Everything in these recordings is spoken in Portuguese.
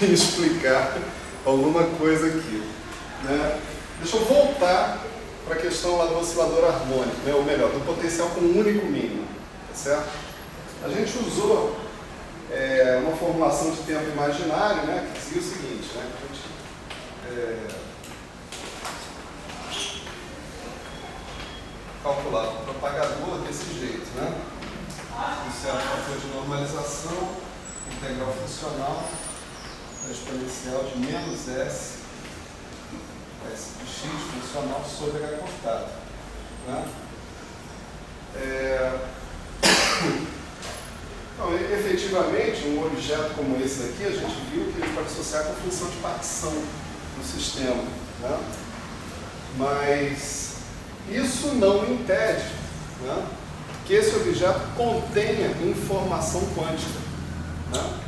em explicar alguma coisa aqui, né? Deixa eu voltar para a questão lá do oscilador harmônico, né? Ou melhor, do potencial com um único mínimo, tá certo? A gente usou uma formulação de tempo imaginário, né? Que dizia o seguinte, né? A gente calculava o propagador desse jeito, né? Um certo fator de normalização, integral funcional, da exponencial de menos S de x funcional sobre H cortado, né? Então, efetivamente, um objeto como esse daqui, a gente viu que ele pode associar com a função de partição do sistema, né? Mas isso não impede, né, que esse objeto contenha informação quântica, né?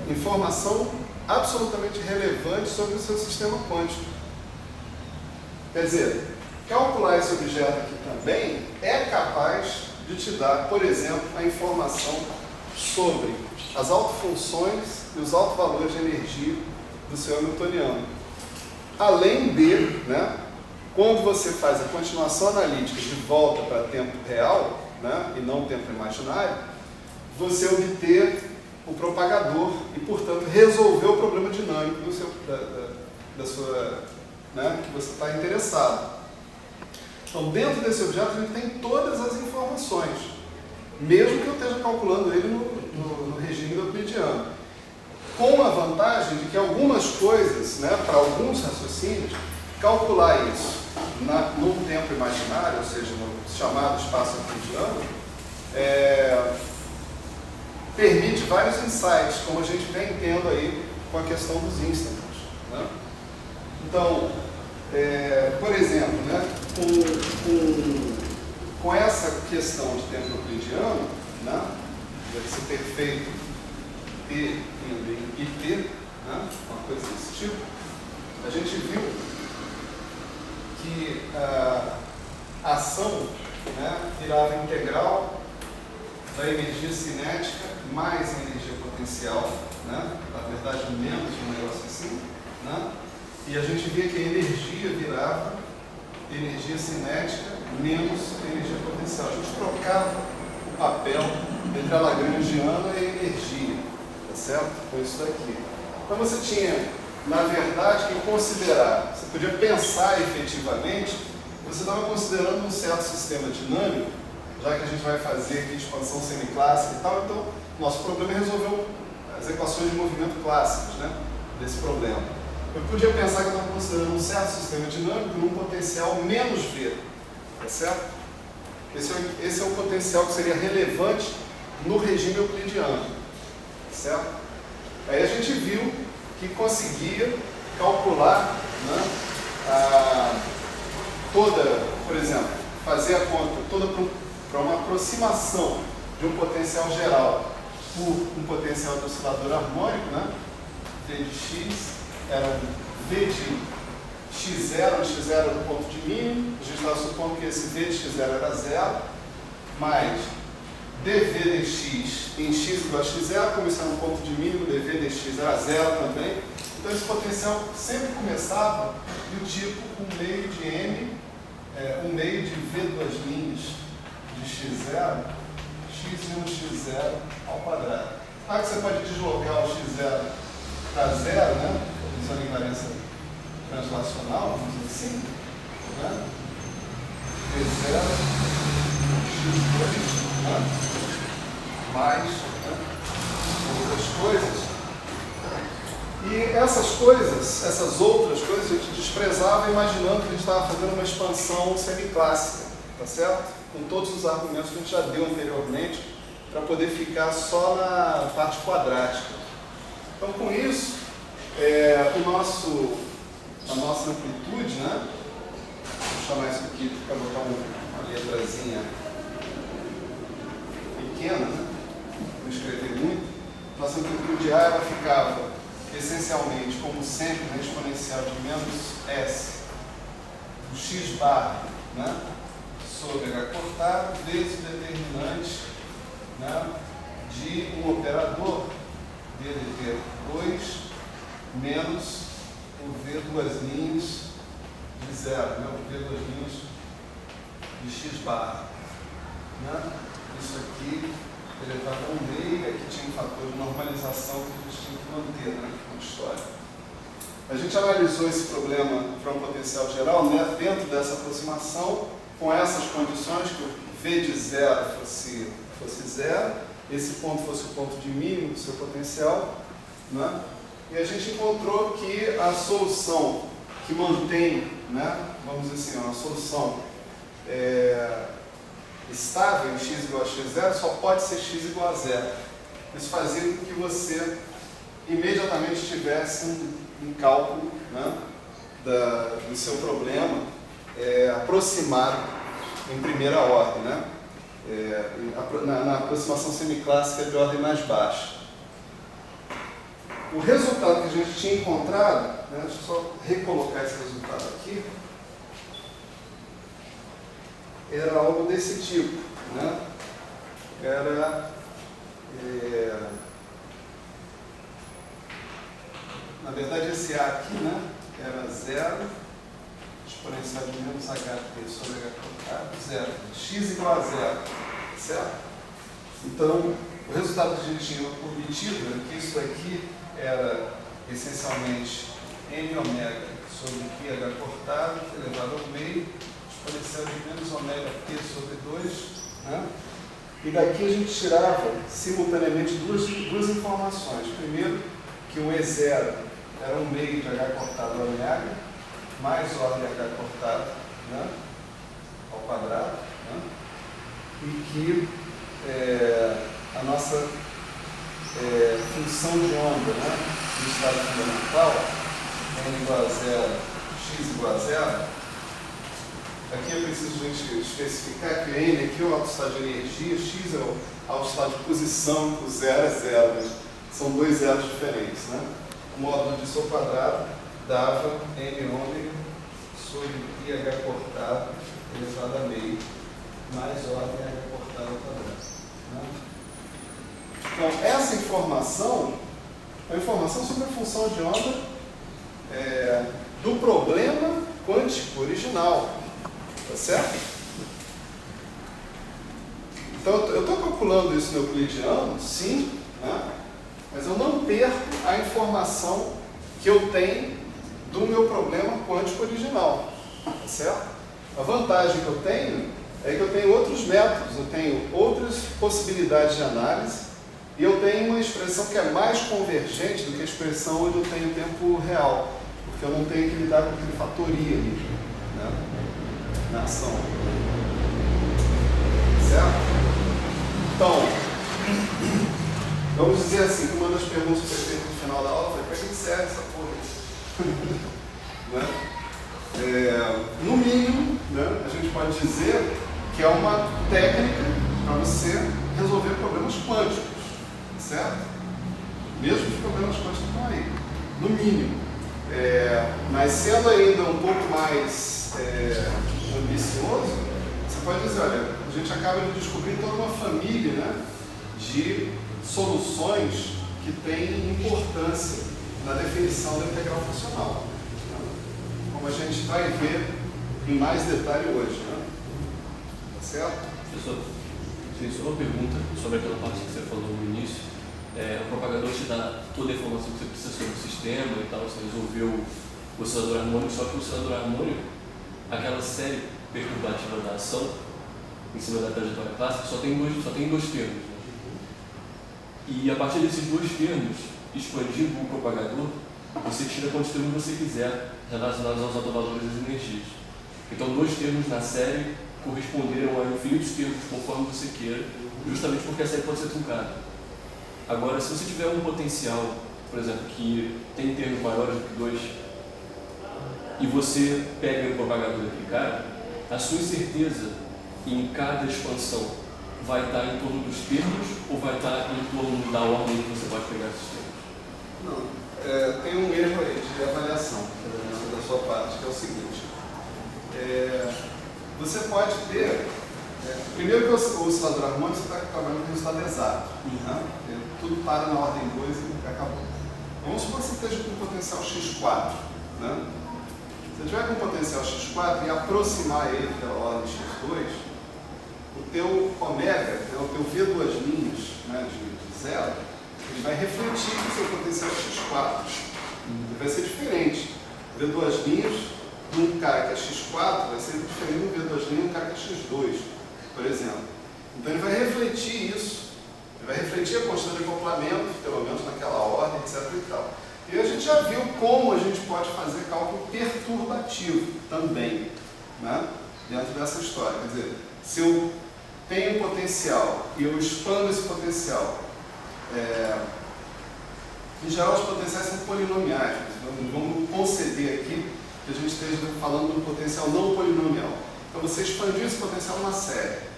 Informação absolutamente relevante sobre o seu sistema quântico. Quer dizer, calcular esse objeto aqui também é capaz de te dar, por exemplo, a informação sobre as autofunções e os autovalores de energia do seu hamiltoniano. Além de, né, quando você faz a continuação analítica de volta para tempo real, né, e não tempo imaginário, você obter o propagador e, portanto, resolver o problema dinâmico do seu, da sua, né, que você está interessado. Então, dentro desse objeto, a gente tem todas as informações, mesmo que eu esteja calculando ele no regime euclidiano, com a vantagem de que algumas coisas, né, para alguns raciocínios, calcular isso no tempo imaginário, ou seja, no chamado espaço euclidiano, permite vários insights, como a gente vem tendo aí com a questão dos instants, né? Então, por exemplo, né, com essa questão de tempo euclidiano, né, deve-se ter feito T indo em IT, né, uma coisa desse tipo, a gente viu que a ação, né, virava integral da energia cinética mais a energia potencial, né, na verdade menos um negócio assim, né, e a gente via que a energia virava energia cinética menos energia potencial. A gente trocava o papel entre a lagrangiana e a energia, tá certo? Com isso daqui. Então você tinha, na verdade, que considerar, você podia pensar efetivamente, você estava considerando um certo sistema dinâmico, já que a gente vai fazer aqui expansão semiclássica e tal, então nosso problema é resolver as equações de movimento clássicas, né, desse problema. Eu podia pensar que eu estava considerando um certo sistema dinâmico num potencial menos V, tá certo? Esse é o potencial que seria relevante no regime euclidiano, certo? Aí a gente viu que conseguia calcular, né, por exemplo, fazer a conta toda para uma aproximação de um potencial geral por um potencial de oscilador harmônico, né? V de x era V de x0, onde x0 era o ponto de mínimo, a gente estava supondo que esse V de x0 era zero, mais dv dx em x igual a x0, como isso era um ponto de mínimo, dv dx era zero também. Então esse potencial sempre começava do tipo 1 meio de m, 1 meio de v duas linhas de x0, x1 x0 ao quadrado. Claro que você pode deslocar o x0 para zero, né? Usando invariância translacional, vamos dizer assim, né? V0 x2, né? Mais, né, outras coisas. E essas coisas, essas outras coisas, a gente desprezava imaginando que a gente estava fazendo uma expansão semiclássica, tá certo? Com todos os argumentos que a gente já deu anteriormente, para poder ficar só na parte quadrática. Então, com isso, a nossa amplitude, né? Vou chamar isso aqui para botar uma letrazinha pequena, né? Não escrever muito. Nossa amplitude A ela ficava essencialmente, como sempre, na exponencial de menos S do x bar, né, sobre H cortado vezes o determinante, né, de um operador V2 menos o V duas linhas de zero, né? O V duas linhas de x bar. Né? Isso aqui elevado a 1/2, aqui tinha um fator de normalização que a gente tinha que manter, né? Na história. A gente analisou esse problema para um potencial geral, né? Dentro dessa aproximação, com essas condições, que o V de zero fosse zero, esse ponto fosse o ponto de mínimo do seu potencial, né? E a gente encontrou que a solução que mantém, né? Vamos dizer assim, uma solução estável em x igual a x0 só pode ser x igual a zero. Isso fazia com que você imediatamente tivesse um cálculo, né, do seu problema aproximado em primeira ordem, né, na aproximação semiclássica de ordem mais baixa. O resultado que a gente tinha encontrado, né, deixa eu só recolocar esse resultado aqui, era algo desse tipo, né? Na verdade, esse A aqui, né, era 0, exponencial de menos HT sobre H quadrado, 0. X igual a 0, certo? Então, o resultado que a gente tinha obtido era que isso aqui era essencialmente m ômega sobre πh cortado elevado ao meio, exponencial de menos ômega t sobre 2, né? E daqui a gente tirava simultaneamente duas informações. Primeiro, que o E0 era 1/2 de h cortado ômega, mais ordem h cortado, né, ao quadrado, né? E que a nossa função de onda, né, do estado fundamental, n igual a 0, x igual a 0, aqui é preciso a gente especificar que n aqui é o alto estado de energia, x é o alto estado de posição, o 0 é 0, né? São dois zeros diferentes, né? O módulo disso ao quadrado dava m ômega sobre πh cortado elevado a meio, mais ordem h cortado ao quadrado, né? Então, essa informação é uma informação sobre a função de onda do problema quântico original. Tá certo? Então, eu estou calculando isso no euclidiano, sim, né? Mas eu não perco a informação que eu tenho do meu problema quântico original. Tá certo? A vantagem que eu tenho é que eu tenho outros métodos, eu tenho outras possibilidades de análise e eu tenho uma expressão que é mais convergente do que a expressão onde eu tenho tempo real, porque eu não tenho que lidar com aquele fator I ali, né, na ação. Certo? Então, vamos dizer assim, que uma das perguntas que foi feita no final da aula foi: para que serve essa porra? Né? No mínimo, né, a gente pode dizer que é uma técnica para você resolver problemas quânticos, certo? Mesmo os problemas quânticos estão aí, no mínimo. Mas sendo ainda um pouco mais ambicioso, você pode dizer: olha, a gente acaba de descobrir toda uma família, né, de soluções que têm importância na definição da integral funcional, né? Como a gente vai ver em mais detalhe hoje, né? Tá certo? Professor, tem só uma pergunta sobre aquela parte que você falou no início. O propagador te dá toda a informação que você precisa sobre o sistema e tal, você resolveu o oscilador harmônico, só que o oscilador harmônico, aquela série perturbativa da ação em cima da trajetória clássica, só tem dois termos, né? E a partir desses dois termos, expandindo o propagador, você tira quantos termos você quiser relacionados aos autovalores das energias. Então, dois termos na série corresponderam a infinitos termos conforme você queira, justamente porque a série pode ser truncada. Agora, se você tiver um potencial, por exemplo, que tem termos maiores do que 2, e você pega o propagador daquele cara, a sua incerteza em cada expansão vai estar em torno dos termos ou vai estar em torno da ordem que você pode pegar esses termos? Não, tem um erro aí de avaliação da sua parte, que é o seguinte: você pode ter Primeiro que o oscilador harmônico você está trabalhando com resultado exato. Né? Tudo para na ordem 2 e acabou. Vamos supor que você esteja com potencial x4. Né? Se você tiver com potencial x4 e aproximar ele pela ordem x2, o teu ômega, o teu V2', né, de zero, ele vai refletir o seu potencial x4. Ele vai ser diferente. V2' de um cara que é x4 vai ser diferente do V2' de um cara que é x2, por exemplo. Então ele vai refletir isso. Ele vai refletir a constante de acoplamento, pelo menos naquela ordem, etc. e tal. E a gente já viu como a gente pode fazer cálculo perturbativo também, né, dentro dessa história. Quer dizer, se eu tenho potencial e eu expando esse potencial, em geral os potenciais são polinomiais, mas vamos conceder aqui que a gente esteja falando de um potencial não polinomial. Então você expandiu esse potencial numa série.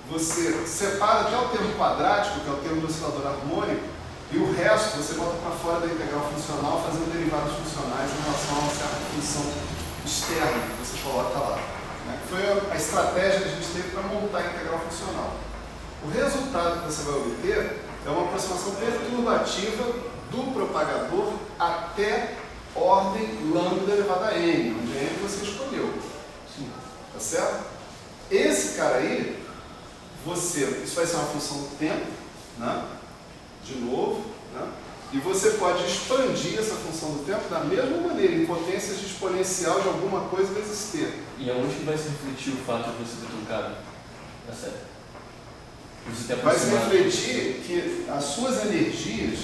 Você separa até o termo quadrático, que é o termo do oscilador harmônico, e o resto você bota para fora da integral funcional, fazendo derivadas funcionais em relação a uma certa função externa que você coloca lá. Foi a estratégia que a gente teve para montar a integral funcional. O resultado que você vai obter é uma aproximação perturbativa do propagador até ordem lambda elevada a n, onde n você escolheu. Sim. Tá certo? Esse cara aí, isso vai ser uma função do tempo, né? De novo, né? E você pode expandir essa função do tempo da mesma maneira, em potências de exponencial de alguma coisa vezes t. E aonde que vai se refletir o fato de você ter trocado a série? Vai se refletir que as suas energias,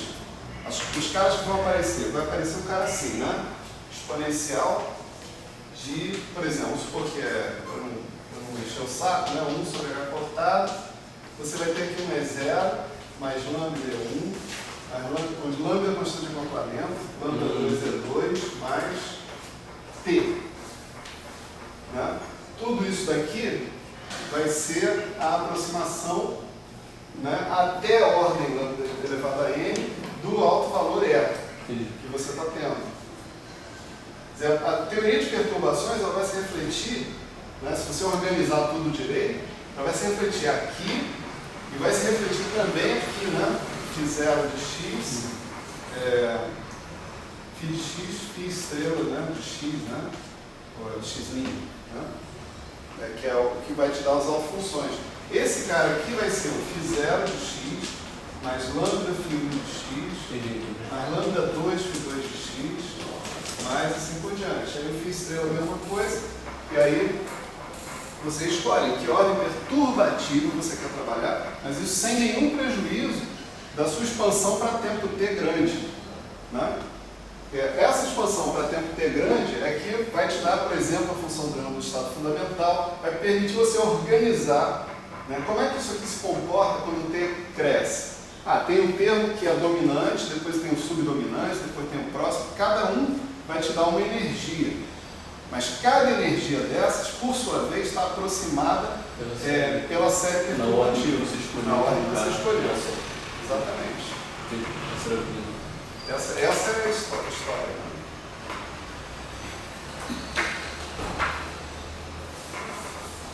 os caras que vão aparecer, vai aparecer um cara assim, né? Exponencial de, por exemplo, vamos supor que para não mexer o saco, né? 1 sobre h cortado, você vai ter aqui um é 0, mais lambda é 1, onde lambda é a constante de acoplamento, lambda 2 é 2, mais t. Né? Tudo isso daqui vai ser a aproximação, né, até a ordem lambda elevada a n do alto valor E que você está tendo. A teoria de perturbações ela vai se refletir, né, se você organizar tudo direito, ela vai se refletir aqui e vai se refletir também aqui, né? Φ0 de x, φ de x, φ estrela, né, de x, né? Ou de x', né? Que é o que vai te dar as autofunções. Esse cara aqui vai ser o φ0 de x, mais lambda φ1 de x, mais lambda 2 φ2 de x, mais assim por diante. Aí o φ estrela é a mesma coisa, e aí você escolhe em que ordem perturbativa você quer trabalhar, mas isso sem nenhum prejuízo da sua expansão para tempo t grande. Né? Essa expansão para tempo t grande é que vai te dar, por exemplo, a função do estado fundamental, vai permitir você organizar, né? Como é que isso aqui se comporta quando o t cresce. Tem um termo que é dominante, depois tem o subdominante, depois tem o próximo, cada um vai te dar uma energia. Mas cada energia dessas, por sua vez, está aproximada pela série perturbativa. Na ordem que você escolheu. Na ordem que você escolheu. Exatamente. Essa é a história. Né?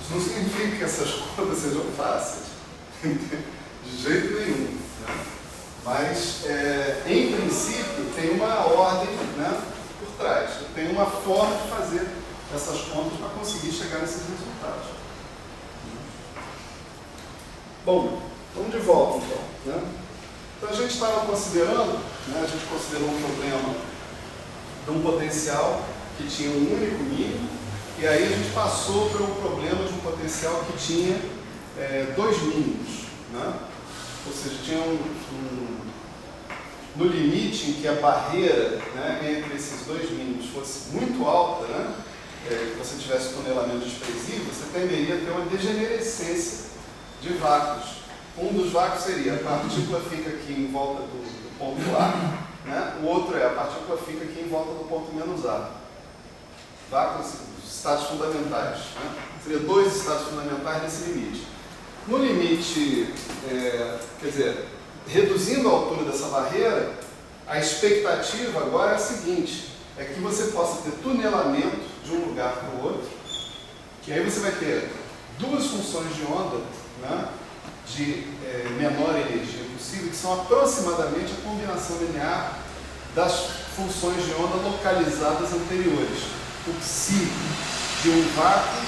Isso não significa que essas contas sejam fáceis. De jeito nenhum. Né? Mas, em princípio, tem uma ordem, né, por trás. Tem uma forma de fazer essas contas para conseguir chegar nesses resultados. Bom, vamos de volta então. Né? Então a gente estava considerando, né, a gente considerou um problema de um potencial que tinha um único mínimo, e aí a gente passou para um problema de um potencial que tinha dois mínimos. Né? Ou seja, tinha no limite em que a barreira, né, entre esses dois mínimos fosse muito alta, né, que você tivesse tunelamento expressivo, você tenderia a ter uma degenerescência de vácuos. Um dos vácuos seria a partícula fica aqui em volta do ponto A, né, o outro a partícula fica aqui em volta do ponto menos A. Vácuos, estados fundamentais. Né? Seria dois estados fundamentais nesse limite. No limite, quer dizer, reduzindo a altura dessa barreira, a expectativa agora é a seguinte, é que você possa ter tunelamento de um lugar para o outro, que aí você vai ter duas funções de onda, né, de menor energia possível, que são aproximadamente a combinação linear das funções de onda localizadas anteriores. O psi de um vácuo,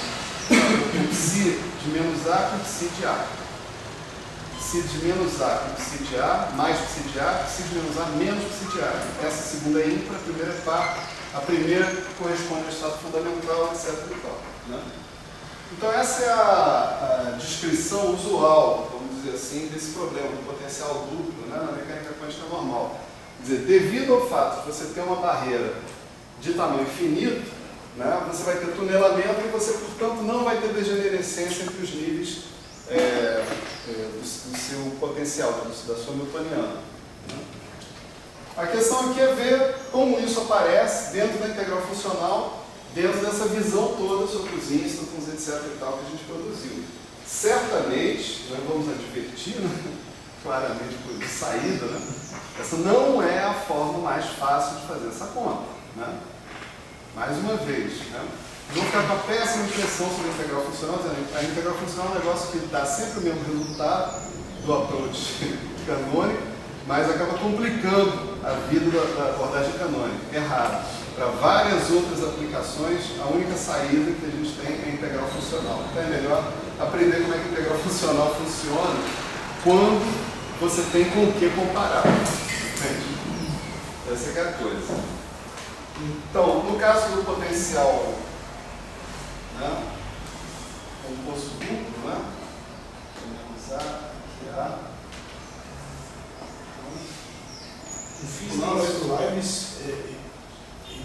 o psi de menos A com o psi de A. Psi de menos A com psi de A, mais psi de A, psi de menos A menos psi de A. Essa segunda é ímpar, a primeira é par, a primeira corresponde ao estado fundamental, etc. E tal, né? Então essa é a descrição usual, vamos dizer assim, desse problema do potencial duplo, né, na mecânica quântica normal. Quer dizer, devido ao fato de você ter uma barreira de tamanho finito, né, você vai ter tunelamento e você, portanto, não vai ter degenerescência entre os níveis do seu potencial, da sua newtoniana. Né? A questão aqui é ver como isso aparece dentro da integral funcional, dentro dessa visão toda sobre os instantons, etc. e tal, que a gente produziu. Certamente, nós vamos advertir, né, claramente por saída, né, essa não é a forma mais fácil de fazer essa conta. Né? Mais uma vez, né? Vou ficar com a péssima impressão sobre a integral funcional. A integral funcional é um negócio que dá sempre o mesmo resultado do approach canônico, mas acaba complicando a vida da abordagem canônica. Errado. Para várias outras aplicações, a única saída que a gente tem é a integral funcional. Então é melhor aprender como é que a integral funcional funciona quando você tem com o que comparar. Entende? Essa é a coisa. Então, no caso do potencial, né, composto duplo, né, vamos usar aqui a... O física molecular, eles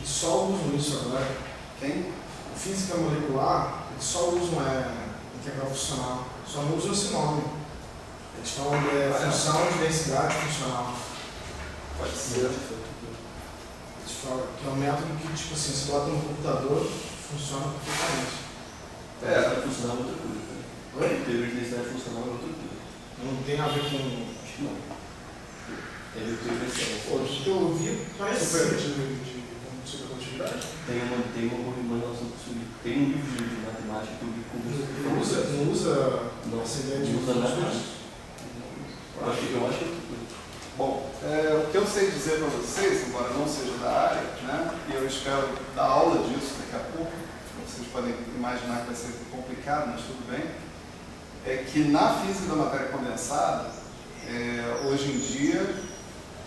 só usam isso agora. Quem? O física molecular, eles só usam integral funcional, só não usam esse nome. Eles falam de função de densidade funcional. Pode ser. Eles falam que é um método que, tipo assim, você bota no computador, funciona perfeitamente. Vai funcionar outra coisa. Oi? Teoria de densidade funcional é outra coisa. Não tem a ver com... Acho que não. Tem a ver com teoria de ciência. Pô, do que eu ouvi, parece Super ser. de supercondutividade? Tem uma relação possível. Tem um livro de matemática que eu vi com Não usa essa ideia de... Não usa nada. Eu acho que é outra coisa. Bom, o que eu sei dizer para vocês, embora não seja da área, né, e eu espero dar aula disso daqui a pouco, vocês podem imaginar que vai ser complicado, mas tudo bem, é que na física da matéria condensada, hoje em dia,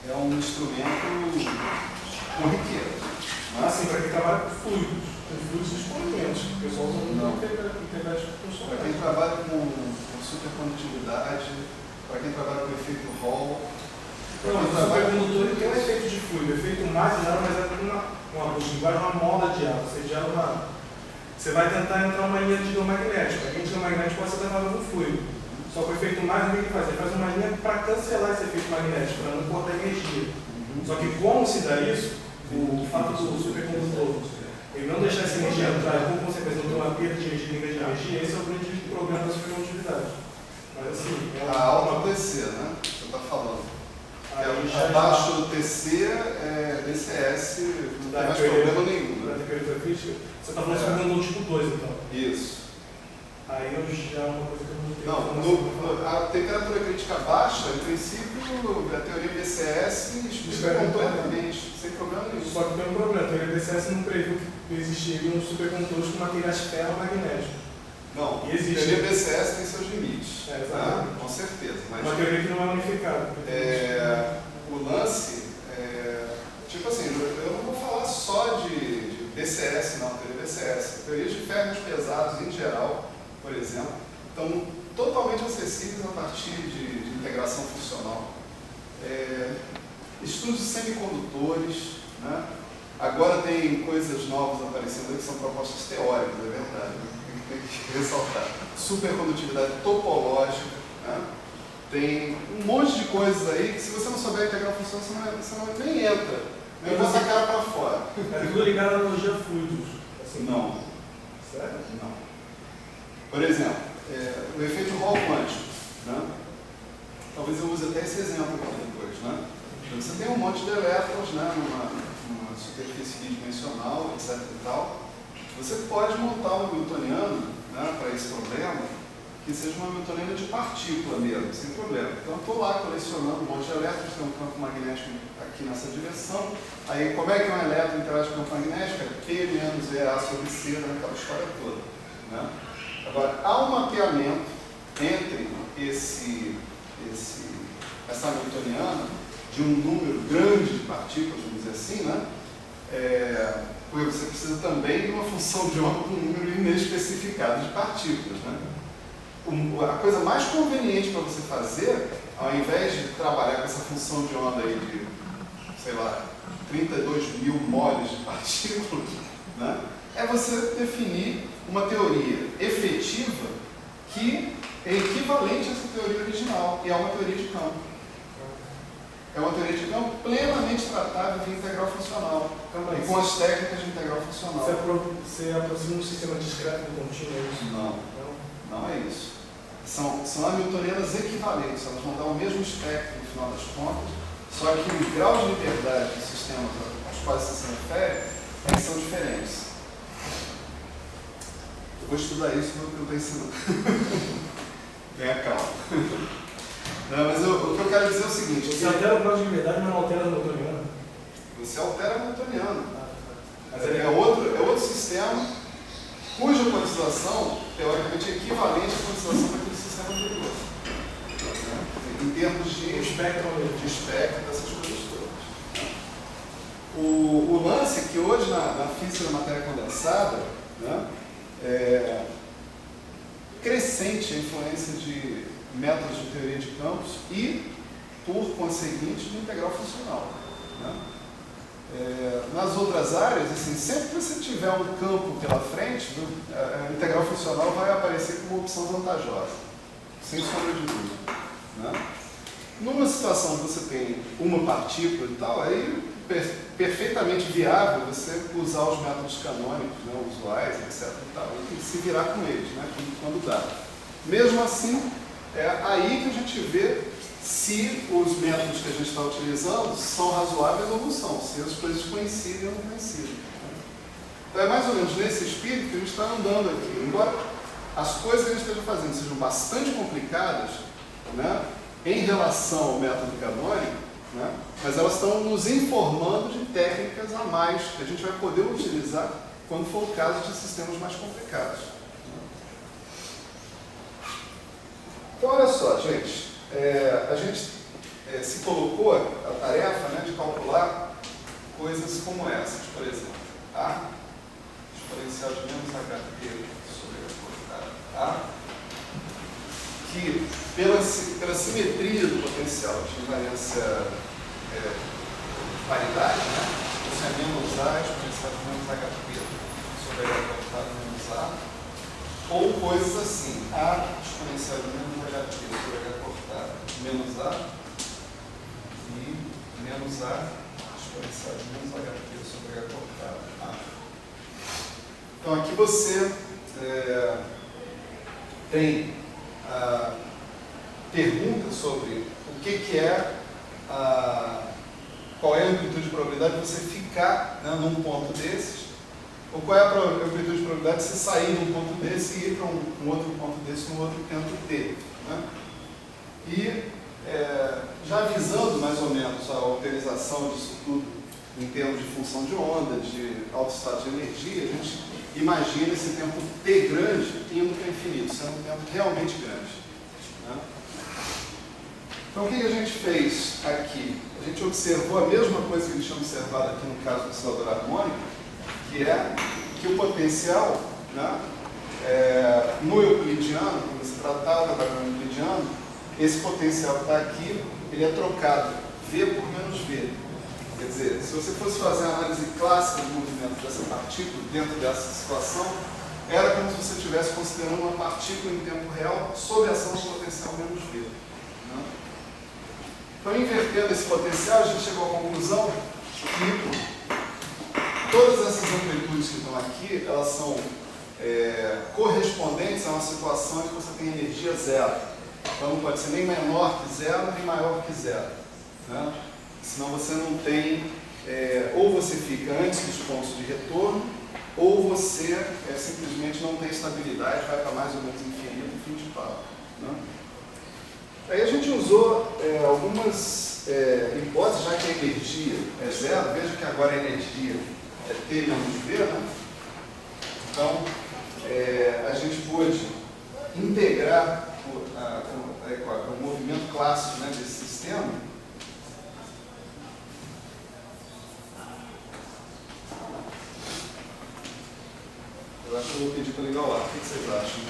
é um instrumento corriqueiro. Ah, sim, para quem trabalha com fluidos. Com fluidos experimentos. O pessoal usa Não. muito integrais Para funcionais. quem trabalha com supercondutividade, para quem trabalha com efeito Hall, Não, o supercondutor ele tem um efeito de fluido, efeito mais nada, mas é uma linguagem, uma mola de ar. Você vai tentar entrar uma linha de fio magnético. A linha de fio magnético pode ser tratada com fluido. Só que o efeito mais, o que ele faz? Ele faz uma linha para cancelar esse efeito magnético, para não cortar energia. Só que como se dá isso, o fato do supercondutor ele não deixar essa energia entrar e, por consequência, não ter uma perda de energia, de energia, esse é o grande problema da supercondutividade. Mas assim, a alta TC, né? Você está falando. Aí já Abaixo do TC, DCS, não tem mais problema nenhum. Na temperatura crítica, você está falando sobre um tipo 2, então. Isso. Aí eu já é uma coisa que eu não tenho. Não, a temperatura crítica baixa, em princípio, a teoria DCS explica completamente, sem problema nenhum. Só que tem um problema, a teoria DCS não previu que existiriam supercondutores com materiais ferromagnéticos. Não, E existe. a teoria DCS tem seus limites, exatamente. né? Com certeza. Mas Uma teoria que não é unificada. o lance, tipo assim, eu não vou falar só de DCS, não, teoria DCS. Teorias de ferros pesados em geral, por exemplo, estão totalmente acessíveis a partir de integração funcional. Estudos de semicondutores, né? Agora tem coisas novas aparecendo que são propostas teóricas, é verdade, tem que ressaltar. Supercondutividade topológica, né? Tem um monte de coisas aí que se você não souber integrar função, você não nem entra, nem bota a cara para fora. É tudo ligado à analogia a fluidos. Assim. Não. Sério? Não. Por exemplo, o efeito Hall quântico, né? Talvez eu use até esse exemplo aqui depois, né? Você tem um monte de elétrons, né, numa superfície bidimensional, etc. e tal. Você pode montar um newtoniano, né, para esse problema que seja uma hamiltoniana de partícula mesmo, sem problema. Então, estou lá colecionando um monte de elétrons, tem um campo magnético aqui nessa direção. Aí, como é que um elétron interage com o campo magnético? É P menos EA sobre C, naquela história toda. Né? Agora, há um mapeamento entre essa hamiltoniana de um número grande de partículas, vamos dizer assim, né? Porque você precisa também de uma função de onda com um número inespecificado de partículas. Né? A coisa mais conveniente para você fazer, ao invés de trabalhar com essa função de onda aí de, sei lá, 32 mil moles de partículas, né? É você definir uma teoria efetiva que é equivalente a essa teoria original, e é uma teoria de campo. É uma teoria de campo plenamente tratável de integral funcional, e com as técnicas de integral funcional. Você aproxima um sistema discreto do contínuo, é isso? Não é isso. São hamiltonianas equivalentes, elas vão dar o mesmo espectro no final das contas, só que os graus de liberdade dos sistemas aos quais você se refere são diferentes. Eu vou estudar isso no que eu estou ensinando. Tenha calma. Não, mas o que eu quero dizer é o seguinte: você altera o grau de liberdade, mas não altera a hamiltoniana. Você altera a hamiltoniana. Mas é outro sistema cuja quantização, teoricamente, é equivalente à quantização daquele sistema anterior. Em termos de espectro dessas coisas todas. O lance é que hoje, na física da matéria condensada, né, é crescente a influência de métodos de teoria de campos e, por conseguinte, de integral funcional. Né? Nas outras áreas, assim, sempre que você tiver um campo pela frente, a integral funcional vai aparecer como uma opção vantajosa, sem sombra de dúvida. Né? Numa situação que você tem uma partícula e tal, aí perfeitamente viável você usar os métodos canônicos, né, usuais, etc. E, tal, e se virar com eles, né, quando dá. Mesmo assim, é aí que a gente vê se os métodos que a gente está utilizando são razoáveis ou não são, se as coisas coincidem ou não coincidem. Então é mais ou menos nesse espírito que a gente está andando aqui. Embora as coisas que a gente esteja fazendo sejam bastante complicadas, né, em relação ao método canônico, né, mas elas estão nos informando de técnicas a mais que a gente vai poder utilizar quando for o caso de sistemas mais complicados. Então, olha só, gente, a gente se colocou a tarefa, né, de calcular coisas como essas, por exemplo, A exponencial de menos HT sobre A, que pela simetria do potencial de invariância paridade, né, você é menos A exponencial de menos HP sobre H cortado menos A, ou coisas assim, A exponencial de menos HP sobre H cortado menos A e menos A exponencial de menos HP sobre H cortado A. Então aqui você tem a pergunta sobre o que é qual é a amplitude de probabilidade de você ficar, né, num ponto desses, ou qual é a amplitude de probabilidade de você sair de um ponto desse e ir para um outro ponto desse, num outro tempo T. Né? E já avisando mais ou menos a utilização disso tudo em termos de função de onda, de alto estado de energia, a gente imagina esse tempo T grande indo para o infinito, sendo um tempo realmente grande. Né? Então, o que a gente fez aqui? A gente observou a mesma coisa que a gente tinha observado aqui no caso do oscilador harmônico, que é que o potencial, né, no euclidiano, quando se tratava da no euclidiano, esse potencial que está aqui, ele é trocado V por menos V. Quer dizer, se você fosse fazer a análise clássica do movimento dessa partícula dentro dessa situação, era como se você estivesse considerando uma partícula em tempo real sob a ação do potencial menos V. Né? Então, invertendo esse potencial, a gente chegou à conclusão que todas essas amplitudes que estão aqui, elas são correspondentes a uma situação em que você tem energia zero. Então, não pode ser nem menor que zero, nem maior que zero. Né? Senão você não tem, ou você fica antes dos pontos de retorno, ou você simplesmente não tem estabilidade, vai para mais ou menos infinito, fim de papo. Né? Aí a gente usou algumas hipóteses, já que a energia é zero, veja que agora a energia é T menos V, né? Então, a gente pôde integrar o movimento clássico, né, desse sistema. Eu acho que eu vou pedir para ligar o ar. O que vocês acham?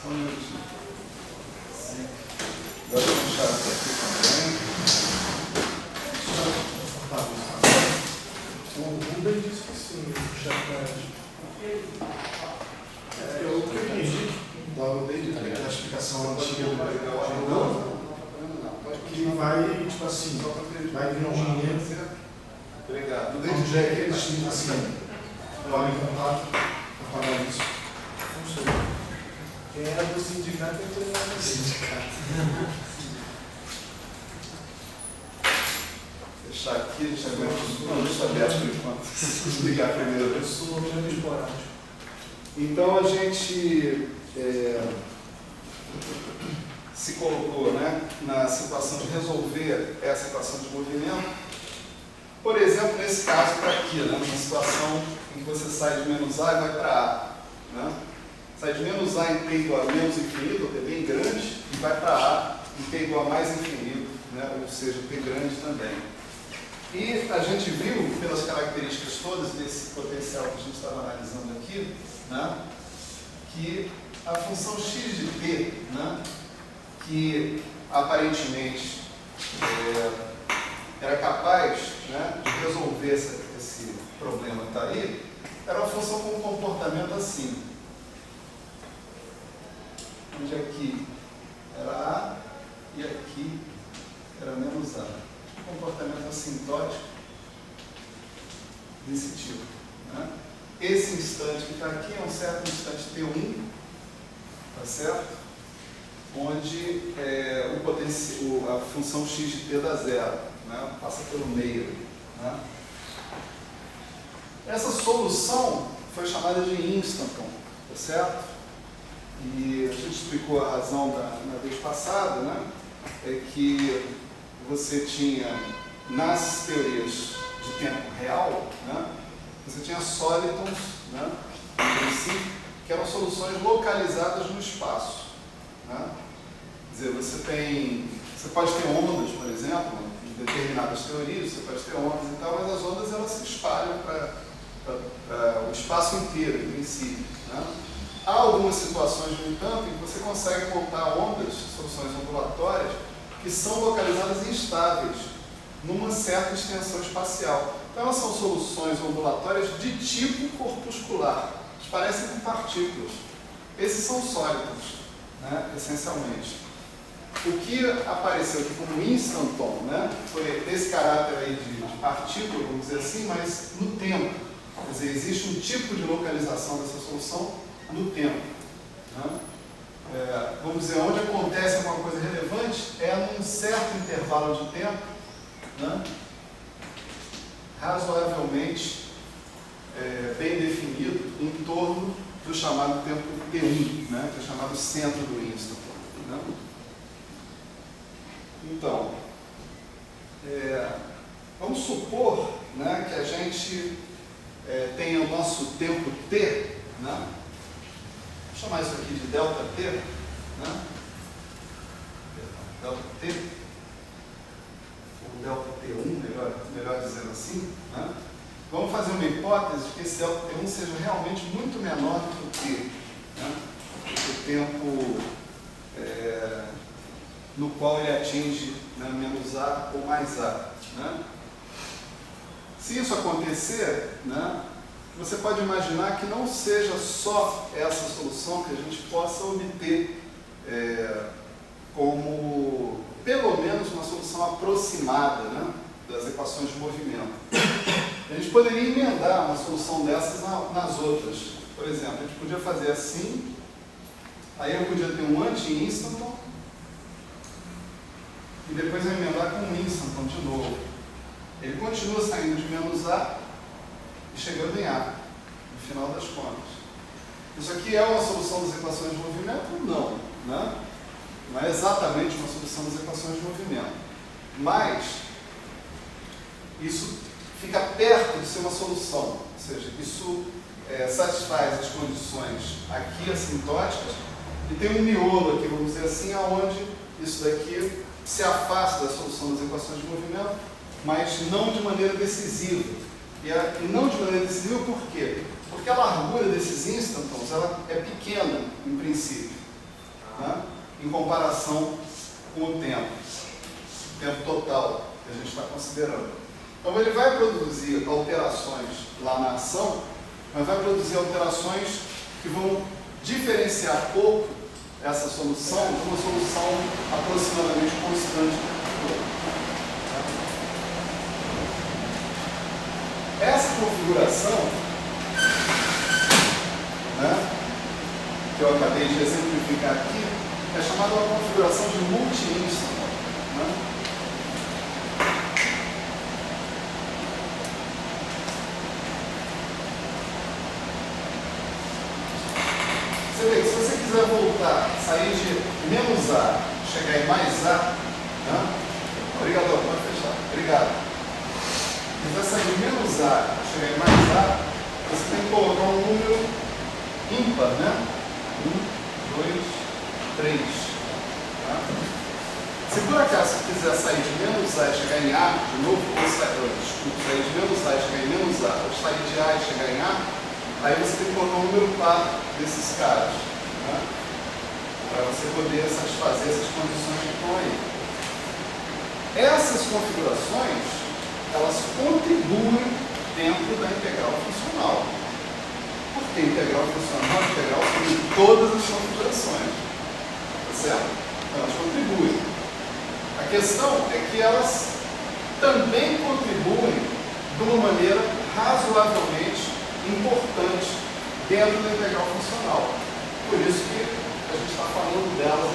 Só um minutinho. Agora eu vou puxar aqui também. O Rubem disse que sim, o chat. Eu entendi, desde a explicação antiga do que vai, tipo assim, vai vir um dinheiro. Obrigado. Onde é que eles, assim, podem contar para pagar isso? Não sei. Quem era do sindicato é que era do sindicato. Deixar aqui, deixa eu aberto por enquanto. Ligar primeiro. Eu sou meio esporádico. Então a gente se colocou, né, na situação de resolver essa equação de movimento. Por exemplo, nesse caso está aqui, né, uma situação em que você sai de menos A e vai para A. Né? Sai de menos A em T igual a menos infinito, T bem grande, e vai para A em T igual a mais infinito, né, ou seja, T grande também. E a gente viu, pelas características todas desse potencial que a gente estava analisando aqui, né, que a função x de t, né, que aparentemente era capaz, né, de resolver esse problema que está aí, era uma função com um comportamento assim. Onde aqui era A e aqui era menos A. Um comportamento assintótico desse tipo. Né? Esse instante que está aqui é um certo instante T1, tá certo? Onde a função x de t dá zero, né? Passa pelo meio. Né? Essa solução foi chamada de instanton, tá certo? E a gente explicou a razão na vez passada, né? É que você tinha, nas teorias de tempo real, né, você tinha solitons, né, que eram soluções localizadas no espaço. Né? Quer dizer, você pode ter ondas, por exemplo, em determinadas teorias, você pode ter ondas e tal, mas as ondas elas se espalham para o espaço inteiro, em princípio. Né? Há algumas situações, no entanto, em que você consegue montar ondas, soluções ondulatórias, que são localizadas instáveis, numa certa extensão espacial. Então, elas são soluções ondulatórias de tipo corpuscular, que parecem com partículas. Esses são sólidos, né, essencialmente. O que apareceu aqui como instanton, né, foi desse caráter aí de partícula, vamos dizer assim, mas no tempo. Quer dizer, existe um tipo de localização dessa solução no tempo. Né? Vamos dizer, onde acontece alguma coisa relevante é num certo intervalo de tempo, né, razoavelmente bem definido em torno do chamado tempo T1, né, que é chamado centro do instanton. Né? Então, vamos supor, né, que a gente tenha o nosso tempo T, né? Vou chamar isso aqui de delta T, né? Delta T, ou delta T1, melhor dizendo assim, né? Vamos fazer uma hipótese de que esse delta T1 seja realmente muito menor do que o T, né? O tempo no qual ele atinge, né, menos A ou mais A. Né? Se isso acontecer, né, você pode imaginar que não seja só essa solução que a gente possa obter como, pelo menos, uma solução aproximada, né, das equações de movimento. A gente poderia emendar uma solução dessas nas outras. Por exemplo, a gente podia fazer assim, aí eu podia ter um anti-instanton, e depois eu emendar com um instanton de novo. ele continua saindo de menos A e chegando em A, no final das contas. Isso aqui é uma solução das equações de movimento? Não, né? Não é exatamente uma solução das equações de movimento, mas isso fica perto de ser uma solução, ou seja, isso satisfaz as condições aqui assintóticas e tem um miolo aqui, vamos dizer assim, aonde isso daqui se afasta da solução das equações de movimento, mas não de maneira decisiva. E não de maneira decisiva por quê? Porque a largura desses instantons ela é pequena, em princípio, né? Em comparação com o tempo total que a gente está considerando. Então ele vai produzir alterações lá na ação, mas vai produzir alterações que vão diferenciar pouco essa solução de uma solução aproximadamente constante do tempo. Essa configuração, né, que eu acabei de exemplificar aqui, é chamada uma configuração de multi-instant, né? Você vê que se você quiser voltar, sair de menos A, chegar em mais A, né? Obrigado, pode fechar. Obrigado. Se quiser sair de menos A, chegar em mais A, você tem que colocar um número ímpar, né? 1, 2, 3. Tá? Se por acaso você quiser sair de menos A e chegar em A, de novo, sair de menos A e chegar em menos A, ou sair de A e chegar em A, aí você tem que colocar um número par desses caras, né? Para você poder satisfazer essas condições que estão aí. Essas configurações, elas contribuem dentro da integral funcional. Porque integral funcional é integral sobre todas as configurações. Tá certo? Então, elas contribuem. A questão é que elas também contribuem de uma maneira razoavelmente importante dentro da integral funcional. Por isso que a gente está falando dela.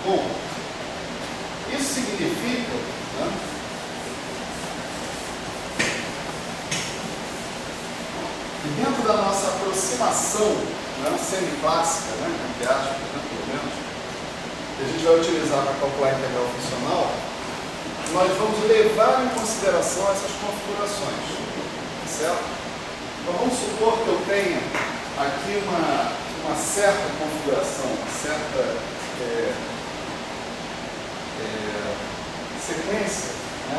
Bom, isso significa, né, que dentro da nossa aproximação, né, semiclássica, né, entre aspas, né, pelo menos, que a gente vai utilizar para calcular a integral funcional, nós vamos levar em consideração essas configurações, certo? Então vamos supor que eu tenha aqui uma certa configuração, uma certa sequência, né,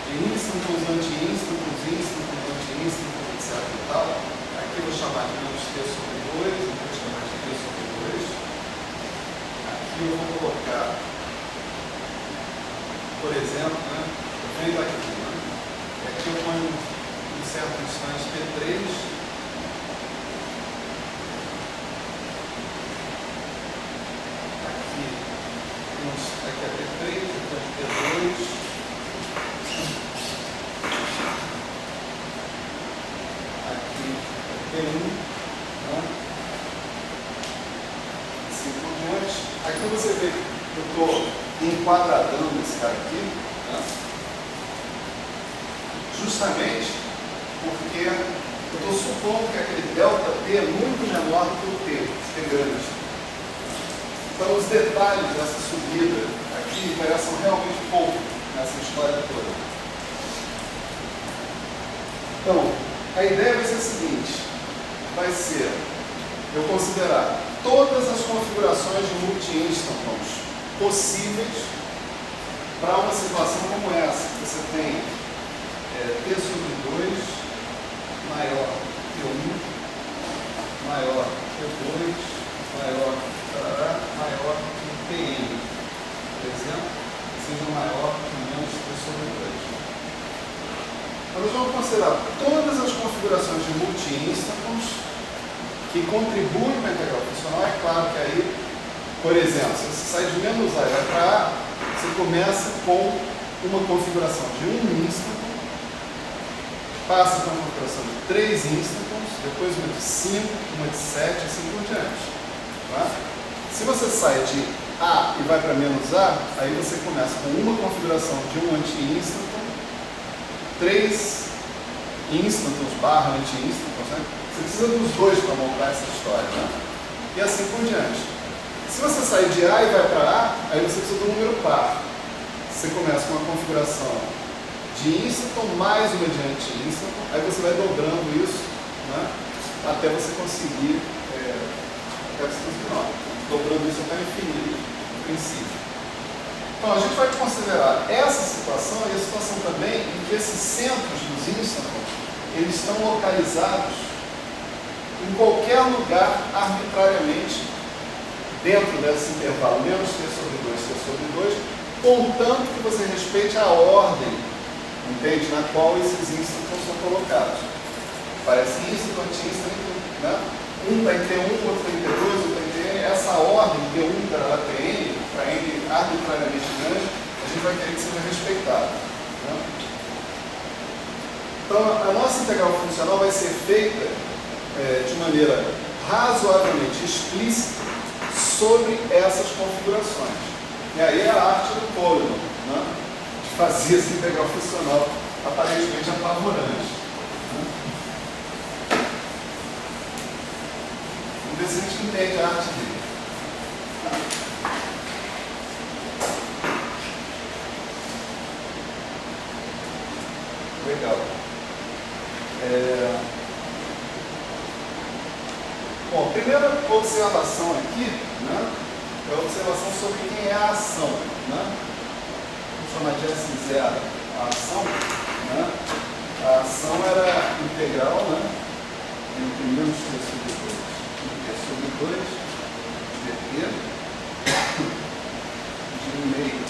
de instantons, anti-instantons, instantons, anti-instantons, etc. e tal. Aqui eu vou chamar de menos T sobre 2, aqui eu vou chamar de T sobre 2. Aqui eu vou colocar, por exemplo, né, eu venho aqui, né, e aqui eu ponho um certo instante T3. Aqui é T3, depois T2, aqui é T1, né? Assim por diante. Aqui você vê que eu estou enquadradando esse cara aqui, né? Justamente porque eu estou supondo que aquele ΔT é muito menor do que o T é grande. Então, os detalhes dessa subida aqui interessam realmente pouco nessa história toda. Então, a ideia vai ser a seguinte: vai ser eu considerar todas as configurações de multi-instantons possíveis para uma situação como essa. Você tem T sobre 2 maior que 1, maior que 2, maior maior que Tn, por exemplo, seja maior que menos T sobre 2. Então, nós vamos considerar todas as configurações de multi-instantons que contribuem para a integral funcional. É claro que aí, por exemplo, se você sai de menos A e vai para A, você começa com uma configuração de um instantão passa para uma configuração de 3 instantons, depois uma de 5, uma de 7 e assim por diante. Tá? Se você sai de A e vai para menos A, aí você começa com uma configuração de um anti-instanton, 3 instantons barra anti-instantons, né? Você precisa dos dois para montar essa história, né? E assim por diante. Se você sair de A e vai para A, aí você precisa do número par. Você começa com uma configuração de instanton mais uma de anti-instanton, aí você vai dobrando isso, né? Até você conseguir, dobrando isso até o infinito, no princípio. Então a gente vai considerar essa situação e a situação também em que esses centros dos instantons, eles estão localizados em qualquer lugar arbitrariamente dentro desse intervalo menos t sobre 2, t sobre 2, contanto que você respeite a ordem, entende, na qual esses instantons são colocados. Parece instanton, anti-instanton, né? Um está em T1, outro está em T2, outro está em Tn. Essa ordem T1 para Tn, para N arbitrariamente grande, a gente vai querer que seja respeitada. Né? Então, a nossa integral funcional vai ser feita de maneira razoavelmente explícita sobre essas configurações. E aí é a arte do Coleman, né? De fazer essa integral funcional aparentemente apavorante. Né? Vamos ver se a gente entende a arte dele. Legal. Bom, a primeira observação aqui, né, é a observação sobre quem é a ação. Né? Vamos chamar de S0 a ação. Né? A ação era integral, né? Entre menos t sobre 2 e t sobre 2, dt, de meio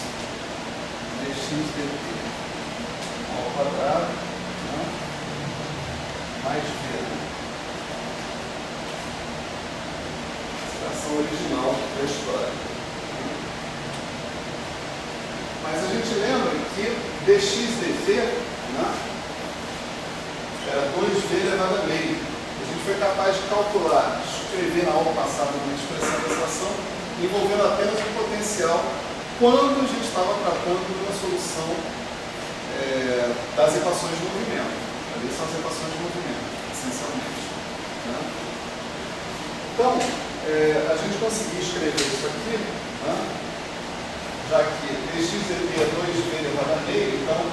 dx dt ao quadrado, né? Mais v. Original da história. Mas a gente lembra que dx dt, né, era 2v elevado a meio. A gente foi capaz de calcular, escrever na aula passada uma expressão dessa ação, envolvendo apenas o potencial quando a gente estava tratando de uma solução das equações de movimento. Ali são as equações de movimento, essencialmente. Né? Então, a gente conseguir escrever isso aqui, né? Já que dx dt é 2v elevado a meio, então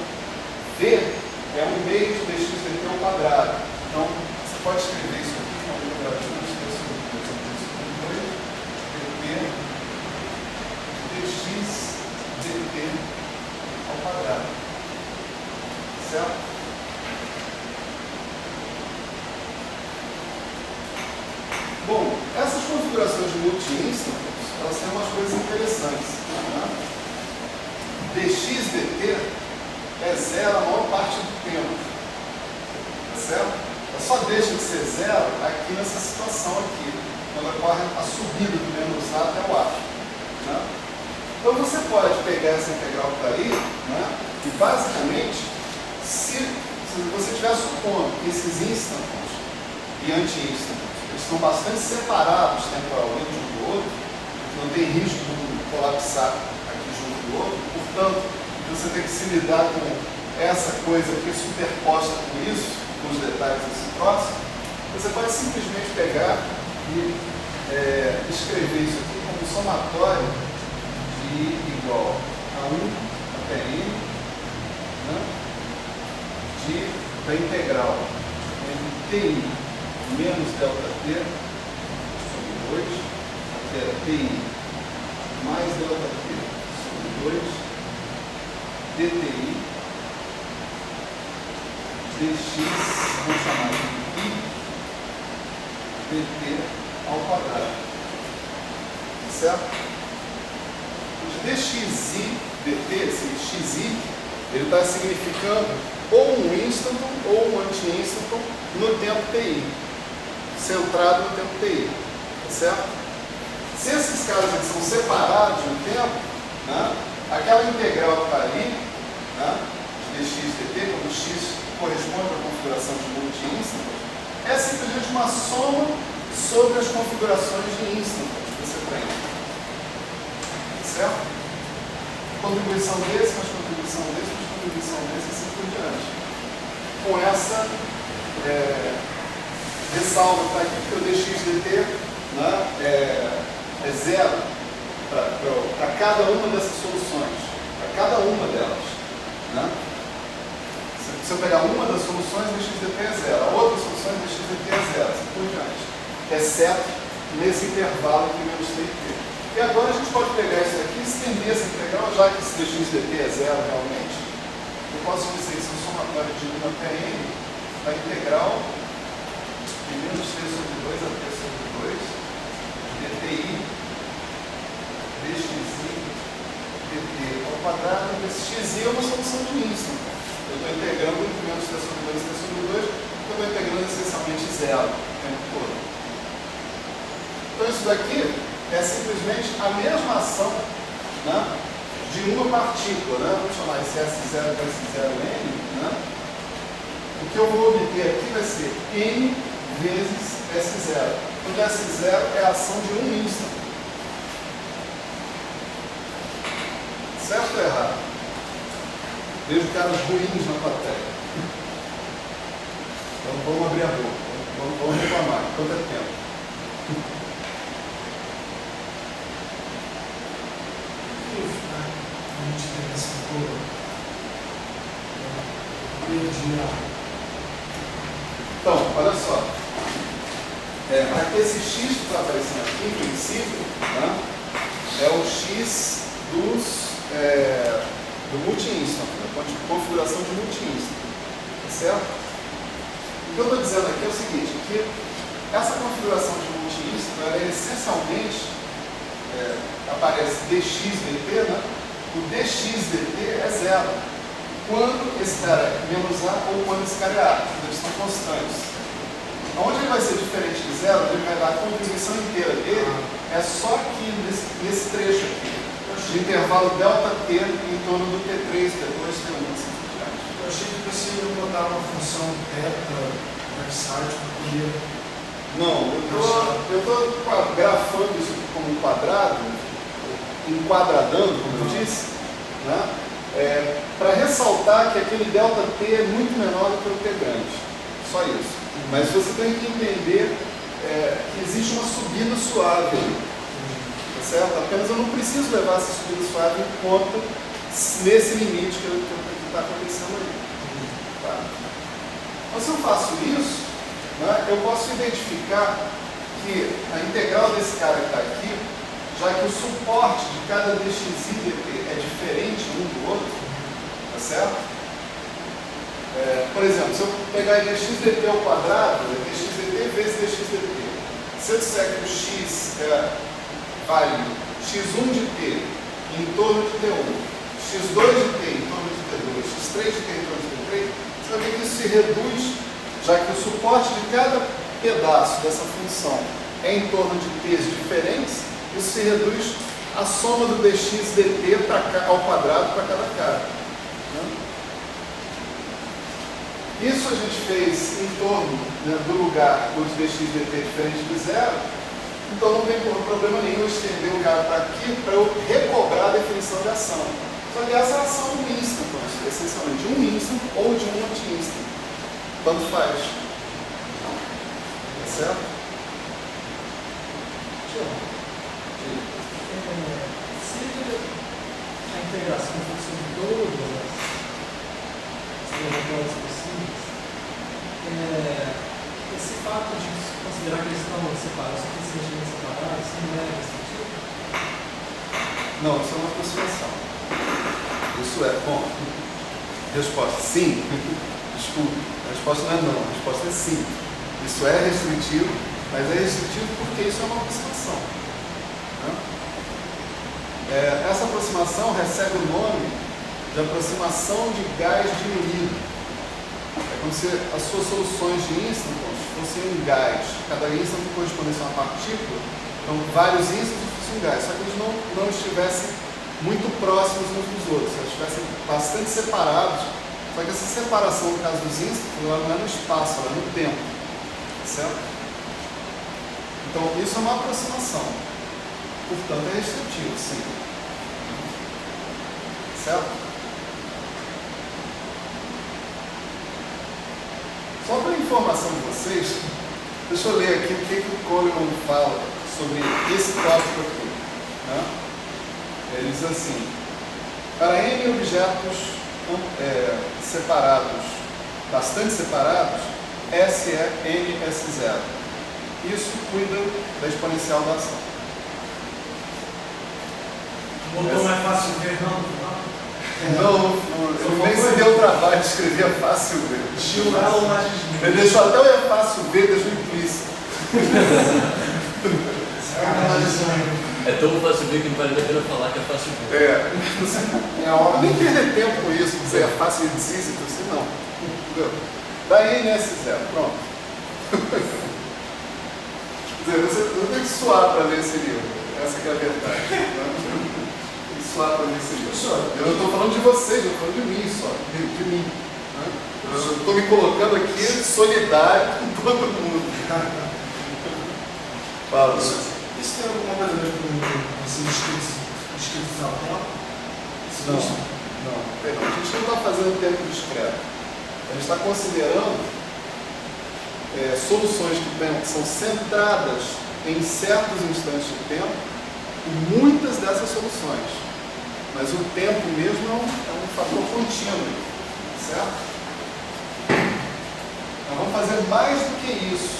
v é 1 meio de dx dt ao quadrado. Então, você pode escrever isso aqui como um quadrado de t sobre 2 dt dx dt ao quadrado. Certo? Bom, essas configurações de multi-instantons, elas têm umas coisas interessantes. Né? dx dt é zero a maior parte do tempo. Tá certo? Só deixa de ser zero aqui nessa situação aqui, quando ocorre a subida do menos A até o A. Né? Então você pode pegar essa integral que está aí, né? E basicamente, se você estiver supondo que esses instantons e anti-instantons estão bastante separados temporalmente um do outro, não tem risco de um colapsar aqui junto do outro, portanto, você tem que se lidar com essa coisa aqui superposta com isso, com os detalhes desse próximo, você pode simplesmente pegar e escrever isso aqui como somatório de I igual a 1 até N, né, da integral entre TI menos delta t sobre 2 até TI mais delta t sobre 2 dTi dx, vamos chamar de I dt ao quadrado. Certo? Dxi dt, esse xi, ele está significando ou um instanton ou um anti-instanton no tempo TI, centrado no tempo TI, tá certo? Se esses caras aqui são separados no tempo, né, aquela integral que está ali, né, de dx dt, quando x corresponde à configuração configuração de multi-instance é simplesmente uma soma sobre as configurações de instance que você tem. Certo? Contribuição desse, mais contribuição desse, mais contribuição desse, e assim por diante. Com essa ressalva para aqui que o dxdt, né, é zero para cada uma dessas soluções, para cada uma delas. Né? Se eu pegar uma das soluções, dxdt é zero, a outra solução, dxdt é zero, assim por diante. Exceto nesse intervalo entre menos t e t. E agora a gente pode pegar isso aqui e estender essa integral, já que esse dxdt é zero realmente. Eu posso dizer que se eu somatório de 1 até n, a integral de menos t sobre 2 a t sobre 2, dti, dxi, dt ao quadrado, desse xi é uma solução de instante. Eu estou integrando entre menos t sobre 2 e t sobre 2, eu estou integrando essencialmente zero o tempo todo. Então isso daqui é simplesmente a mesma ação, né, de uma partícula, né? Vamos chamar esse S0 para S0N, né? O que eu vou obter aqui vai ser N vezes S0, onde S0 é a ação de um instante. Certo ou errado? Vejo caras ruins na plateia. Então vamos abrir a boca, vamos reclamar, quanto é tempo? Então, olha só. Aqui esse x que está aparecendo aqui, em princípio, né, é o x do multi-instant, da configuração de multi-instant. Tá certo? O que eu estou dizendo aqui é o seguinte, que essa configuração de multi-instant, ela é essencialmente, aparece dxdt, né? O dxdt é zero. Quando esse cara é menos A ou quando esse cara é A. Eles estão constantes. Onde ele vai ser diferente de zero, ele vai dar a contribuição inteira dele, é só aqui, nesse trecho aqui. De intervalo ΔT em torno do T3, T2, T1, assim por diante. Eu achei que você ia botar uma função θ, website, para poder... Não, eu estou grafando isso como um quadrado, enquadradando, como eu disse, né? Para ressaltar que aquele ΔT é muito menor do que o T grande. Só isso. Mas você tem que entender que existe uma subida suave ali. Tá certo? Apenas eu não preciso levar essa subida suave em conta nesse limite que está acontecendo ali. Tá? Então, se eu faço isso, né, eu posso identificar que a integral desse cara que está aqui, já que o suporte de cada dxi dt é diferente um do outro, tá certo? Por exemplo, se eu pegar dxdt ao quadrado, é dxdt vezes dxdt. Se eu disser que o x vale x1 de t em torno de t1, x2 de t em torno de t2, x3 de t em torno de t3, você vai ver que isso se reduz, já que o suporte de cada pedaço dessa função é em torno de t's diferentes, isso se reduz à soma do dxdt ao quadrado para cada cara. Né? Isso a gente fez em torno, né, do lugar onde dxdt é diferente de zero, então não tem problema nenhum estender o cara para aqui para eu recobrar a definição de ação. Só que essa é a ação do instant, essencialmente de um instant ou de um multi-instant. Tanto faz. Tá certo? Se a integração for sobre todas as trajetórias possíveis, esse fato de considerar que eles estão separados, suficientemente separados, isso não é restritivo? Não, isso é uma aproximação. Isso é, bom, resposta sim. Desculpe, a resposta não é não, a resposta é sim. Isso é restritivo, mas é restritivo porque isso é uma aproximação. Né? Essa aproximação recebe o nome de aproximação de gás diluído. É como se as suas soluções de instâncias fossem um gás. Cada instância correspondesse a uma partícula, então vários instâncias fossem um gás, só que eles não estivessem muito próximos uns dos outros, eles estivessem bastante separados Só que essa separação, no caso dos índices, ela não é no espaço, ela é no tempo. Certo? Então, isso é uma aproximação. Portanto, é restritivo, sim. Certo? Só para informação de vocês, deixa eu ler aqui o que o Coleman fala sobre esse tópico aqui. Né? Ele diz assim: para N objetos separados, bastante separados, S é N S0. Isso cuida da exponencial da ação. Botou mais fácil ver, não? Não, ele nem se deu o trabalho de escrever fácil ver. Gilelo mais Ele deixou até o é fácil ver, deixou implícito. É tão fácil ver que não vale a pena falar que é fácil ver. É hora nem perder tempo com isso, dizer é fácil de dizer, assim, não. Entendeu? Daí NS0, pronto. Quer dizer, você tem que suar para ler esse livro. Essa que é a verdade. Tem que suar para ler esse livro. Eu não estou falando de vocês, eu estou falando de mim só. De mim. Né? Eu estou me colocando aqui solidário com todo mundo. Fala. Isso tem alguma coisa a ver com esse descrição? Não. A gente não está fazendo tempo discreto. A gente está considerando soluções que são centradas em certos instantes de tempo e muitas dessas soluções. Mas o tempo mesmo é um fator contínuo, certo? Nós vamos fazer mais do que isso,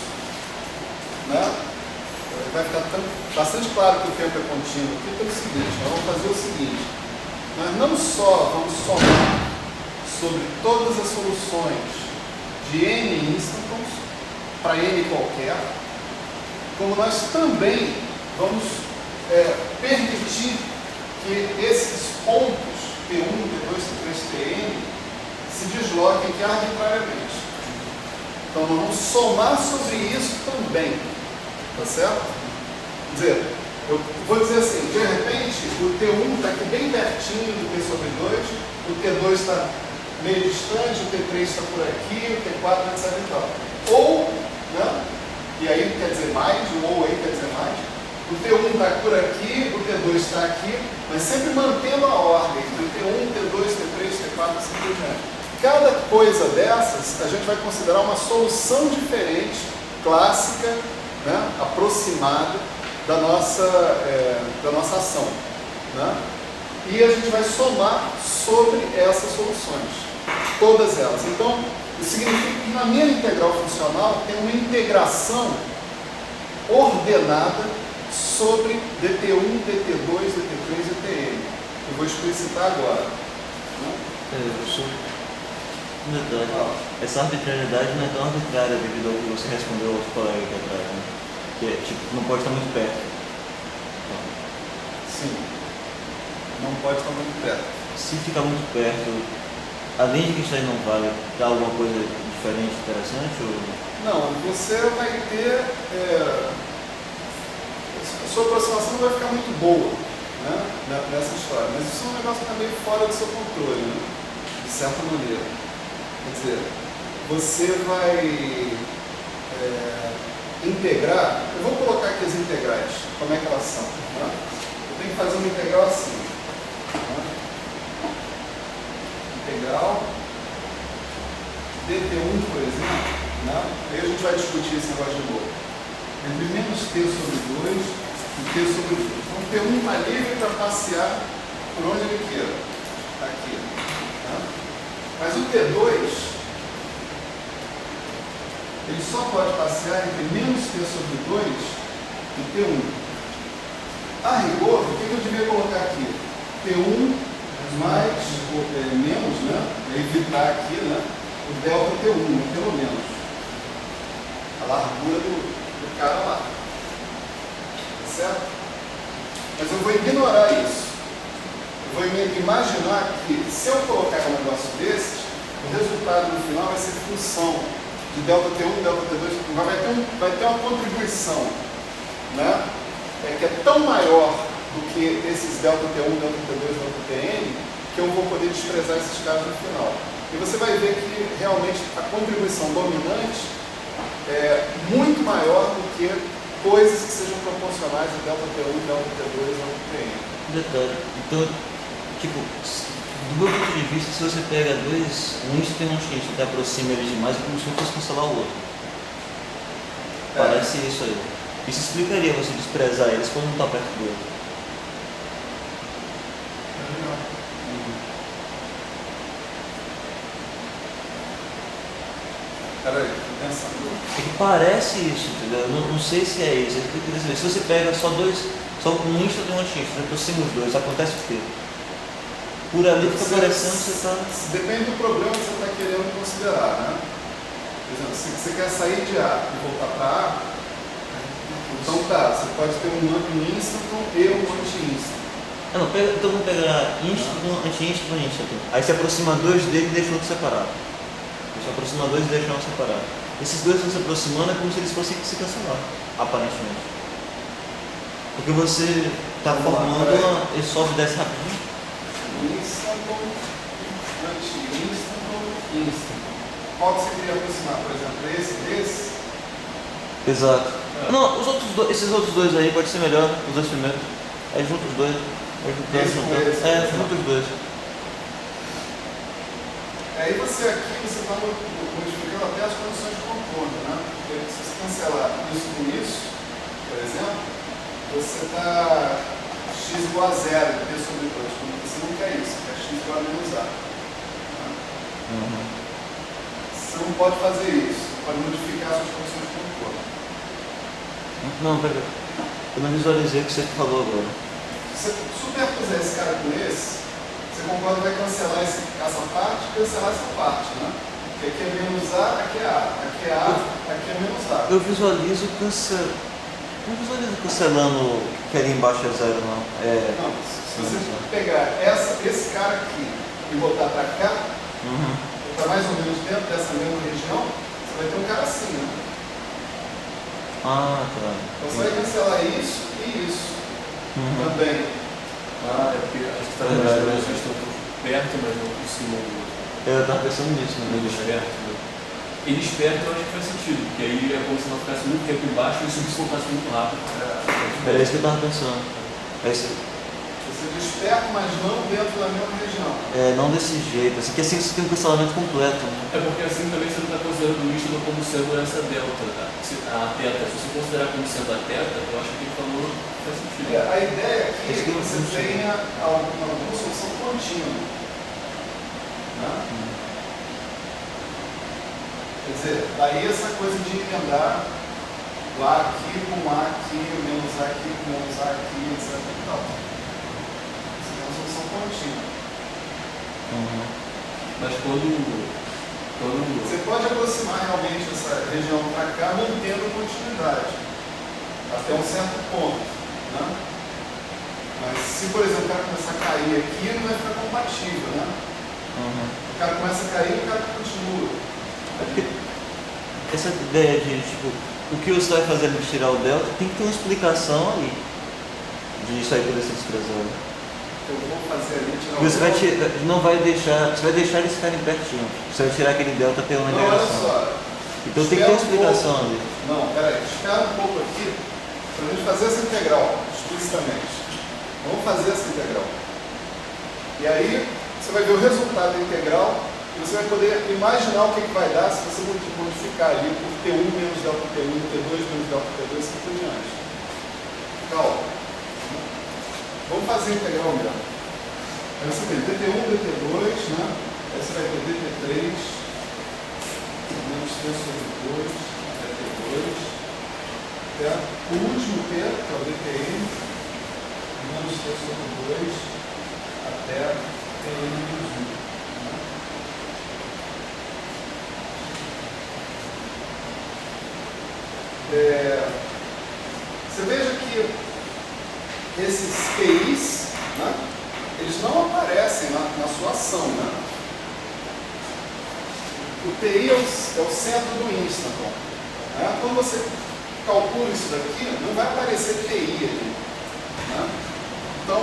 né? Vai ficar bastante claro que o tempo é contínuo aqui pelo seguinte: nós vamos fazer o seguinte, nós não só vamos somar sobre todas as soluções de N instantons para N qualquer, como nós também vamos permitir que esses pontos T1, T2, T3, Tn se desloquem aqui arbitrariamente. Então nós vamos somar sobre isso também, tá certo? Quer dizer, eu vou dizer assim, de repente o T1 está aqui bem pertinho do T sobre 2, o T2 está meio distante, o T3 está por aqui, o T4, etc. e tal. Ou, né? E aí quer dizer mais, o ou aí quer dizer mais. O T1 está por aqui, o T2 está aqui, mas sempre mantendo a ordem. O T1, T2, T3, T4, assim por diante. Cada coisa dessas, a gente vai considerar uma solução diferente, clássica, né? Aproximada da nossa ação. Né? E a gente vai somar sobre essas soluções. Todas elas. Então, isso significa que na minha integral funcional tem uma integração ordenada sobre dt1, dt2, dt3 e dtn. Eu vou explicitar agora. Essa arbitrariedade não é tão arbitrária devido ao que você respondeu aos colegas aqui atrás, né? Que é, tipo, não pode estar muito perto. Sim. Não pode estar muito perto. Se ficar muito perto, além de que isso aí não vale, dá alguma coisa diferente, interessante? Ou... Não, você vai ter... a sua aproximação vai ficar muito boa, né, nessa história. Mas isso é um negócio que está meio fora do seu controle, né, de certa maneira. Quer dizer, você vai integrar... Eu vou colocar aqui as integrais, como é que elas são. Né? Eu tenho que fazer uma integral assim. Né? Integral dt1, por exemplo, né? Aí a gente vai discutir esse negócio de novo. Entre menos t sobre 2 e t sobre 2. Então o t1 está livre para passear por onde ele queira. Está aqui. Né? Mas o t2, ele só pode passear entre menos t sobre 2 e t1. A rigor, o que eu devia colocar aqui? t1 mais, menos, né? Evitar aqui, né? O delta T1, pelo menos. A largura do cara lá. Tá certo? Mas eu vou ignorar isso. Eu vou imaginar que, se eu colocar um negócio desses, o resultado no final vai ser função de delta T1, delta T2, vai ter uma contribuição, né? Que é tão maior do que esses delta T1, delta T2, delta Tn, que eu vou poder desprezar esses caras no final. E você vai ver que realmente a contribuição dominante é muito maior do que coisas que sejam proporcionais a delta T1, delta T2 ou Tn. Detalhe. Então, tipo, do meu ponto de vista, se você pega um Einstein e um Einstein e aproxima eles demais, é como se um fosse cancelar o outro. Parece isso aí. Isso explicaria você desprezar eles quando não está perto do outro. Peraí, tô pensando. É que parece isso, entendeu? Não sei se é isso. Se você pega só um Einstein e um Einstein, você aproxima os dois, acontece o quê? Por ali fica parecendo que você está... Depende do problema que você está querendo considerar, né? Por exemplo, se você quer sair de A e voltar para A, então tá, você pode ter um Einstein e um anti-Einstein. Então vamos pegar Einstein, anti-Einstein e Einstein. Aí você aproxima dois dele e deixa o outro separado. Você aproxima dois e deixa um separado. Esses dois estão se aproximando é como se eles fossem se cancelar, aparentemente. Porque você está formando ele sobe e desce rapidinho. Einstein, anti-Einstein, Einstein. Qual que você queria aproximar, por exemplo? Desse? Exato. Não, esses outros dois aí pode ser melhor, os dois primeiros. Aí junta os dois. Junta os dois. Aí você está modificando até as condições de contorno, né? Porque se você cancelar isso com isso, por exemplo, você está x igual a zero, P sobre 2. Você não quer isso, quer x igual a menos A. Né? Você não pode fazer isso, você pode modificar suas condições de contorno. Não, pera. Eu não visualizei o que você falou agora. Se você superpuser esse cara com esse, você concorda que vai cancelar essa parte e cancelar essa parte, né? Porque aqui é menos A, aqui é A. Aqui é A, aqui é menos A. Eu visualizo não visualizo cancelando que ali embaixo é zero, não. Não, se você pegar esse cara aqui e botar para cá, botar mais ou menos dentro dessa mesma região, você vai ter um cara assim, né? Ah, tá. Então você vai cancelar isso e isso também. É porque acho que está eles estão perto, mas não por cima do outro. Eu estava pensando nisso, né? Eles perto. Eles perto eu acho que faz sentido, porque aí a condição ficasse muito tempo embaixo e isso desfocasse muito rápido. Era isso que eu estava pensando. Você desperta, mas não dentro da mesma região. Não desse jeito, assim, que assim você tem um cancelamento completo. Né? É porque assim também você não está considerando o líquido como sendo essa delta, tá? A teta. Se você considerar como sendo a teta, eu acho que ele falou faz sentido. A ideia aqui é que você tenha alguma solução contínua. Né? Quer dizer, daí essa coisa de emendar o A aqui com o A aqui, o menos A aqui com o menos A aqui, etc. Não. Você tem uma solução contínua. Mas quando você pode aproximar realmente essa região para cá, mantendo a continuidade, até um certo ponto. Né? Mas se, por exemplo, o cara começar a cair aqui, não vai ficar compatível. Né? O cara começa a cair e o cara continua. É porque essa ideia de, tipo, o que você vai fazer para tirar o delta, tem que ter uma explicação ali de isso aí poder ser desprezado. Eu vou fazer ali, tirar você vai deixar eles ficarem pertinho. Você vai tirar aquele delta pela não, negação. olha só. Então tem que ter uma explicação ali. Não, peraí, espera um pouco aqui para a gente fazer essa integral, explicitamente. Vamos fazer essa integral. E aí, você vai ver o resultado da integral e você vai poder imaginar o que vai dar se você modificar ali por T1 menos delta T1, T2 menos delta T2 e assim por diante. Calma. Vamos fazer a integral mesmo. Aí você tem dt1, dt2, né? Aí você vai ter dt3 menos t sobre 2 até t2. Até o último t, que é o dtn, menos t sobre 2 até tn menos 1. Você veja que esses PIs, né, eles não aparecem na sua ação. Né? O TI é o centro do instanton. Né? Quando você calcula isso daqui, não vai aparecer TI ali. Né? Então,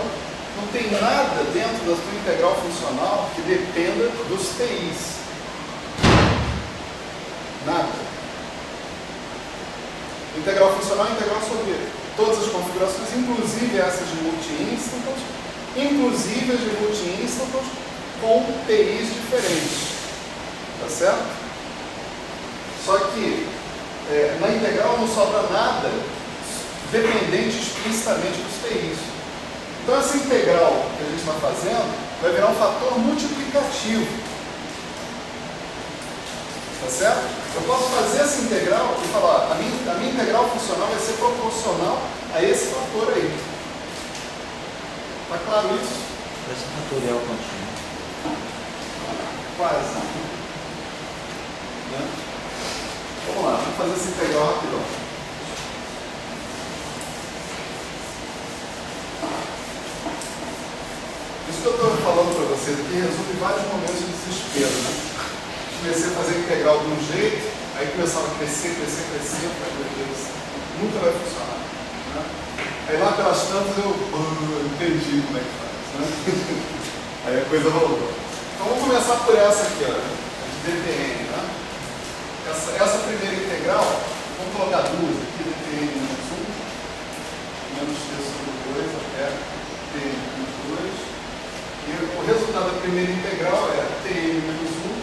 Não tem nada dentro da tua integral funcional que dependa dos TIs. Nada. Integral funcional é integral sobre todas as configurações, inclusive essas de multi-instants, inclusive as de multi-instants com TIs diferentes. Tá certo? Só que na integral não sobra nada dependente explicitamente dos TIs. Então essa integral que a gente está fazendo vai virar um fator multiplicativo. Tá certo? Eu posso fazer essa integral e falar, a minha integral funcional vai ser proporcional a esse fator aí. Tá claro isso? Parece um fatorial contínuo. Quase. Né? Vamos lá, vamos fazer essa integral rapidão. Isso que eu estou falando para vocês aqui resume vários momentos de desespero. Né? Comecei a fazer integral de um jeito, aí começava a crescer, eu falei, meu Deus, nunca vai funcionar. Né? Aí lá pelas tantas eu entendi como é que faz. Né? Aí a coisa rolou. Então vamos começar por essa aqui, ó, de dtn. Né? Essa primeira integral, vamos colocar duas aqui, dtn menos 1, menos t sobre 2 até t menos 2. E o resultado da primeira integral é tn menos 1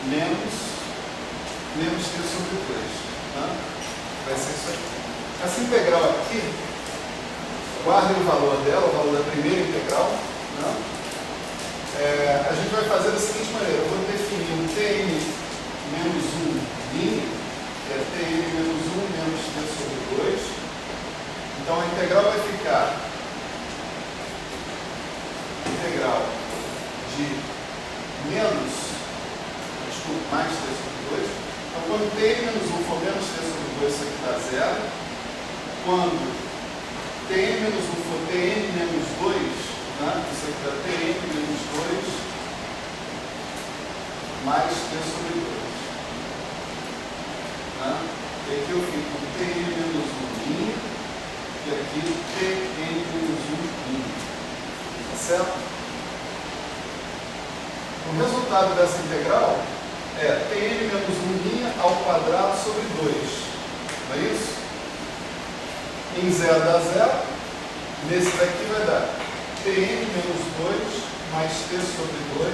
menos t sobre 2. Tá? Vai ser isso aqui. Essa integral aqui, guardem o valor dela, o valor da primeira integral. Né? A gente vai fazer da seguinte maneira: eu vou definir um tn menos 1 linha, que é tn menos 1 menos t sobre 2. Então a integral vai ficar integral de mais t sobre 2. Então, quando t menos 1 for menos t sobre 2, isso aqui dá 0. Quando t menos 1 for tn menos 2, né, isso aqui dá tn menos 2 mais t sobre 2. Né? E aqui eu fico com tn menos 1 linha e aqui tn menos 1 linha. Tá certo? O resultado dessa integral é tn menos 1 linha ao quadrado sobre 2. Não é isso? Em 0 dá 0. Nesse daqui vai dar tn menos 2 mais t sobre 2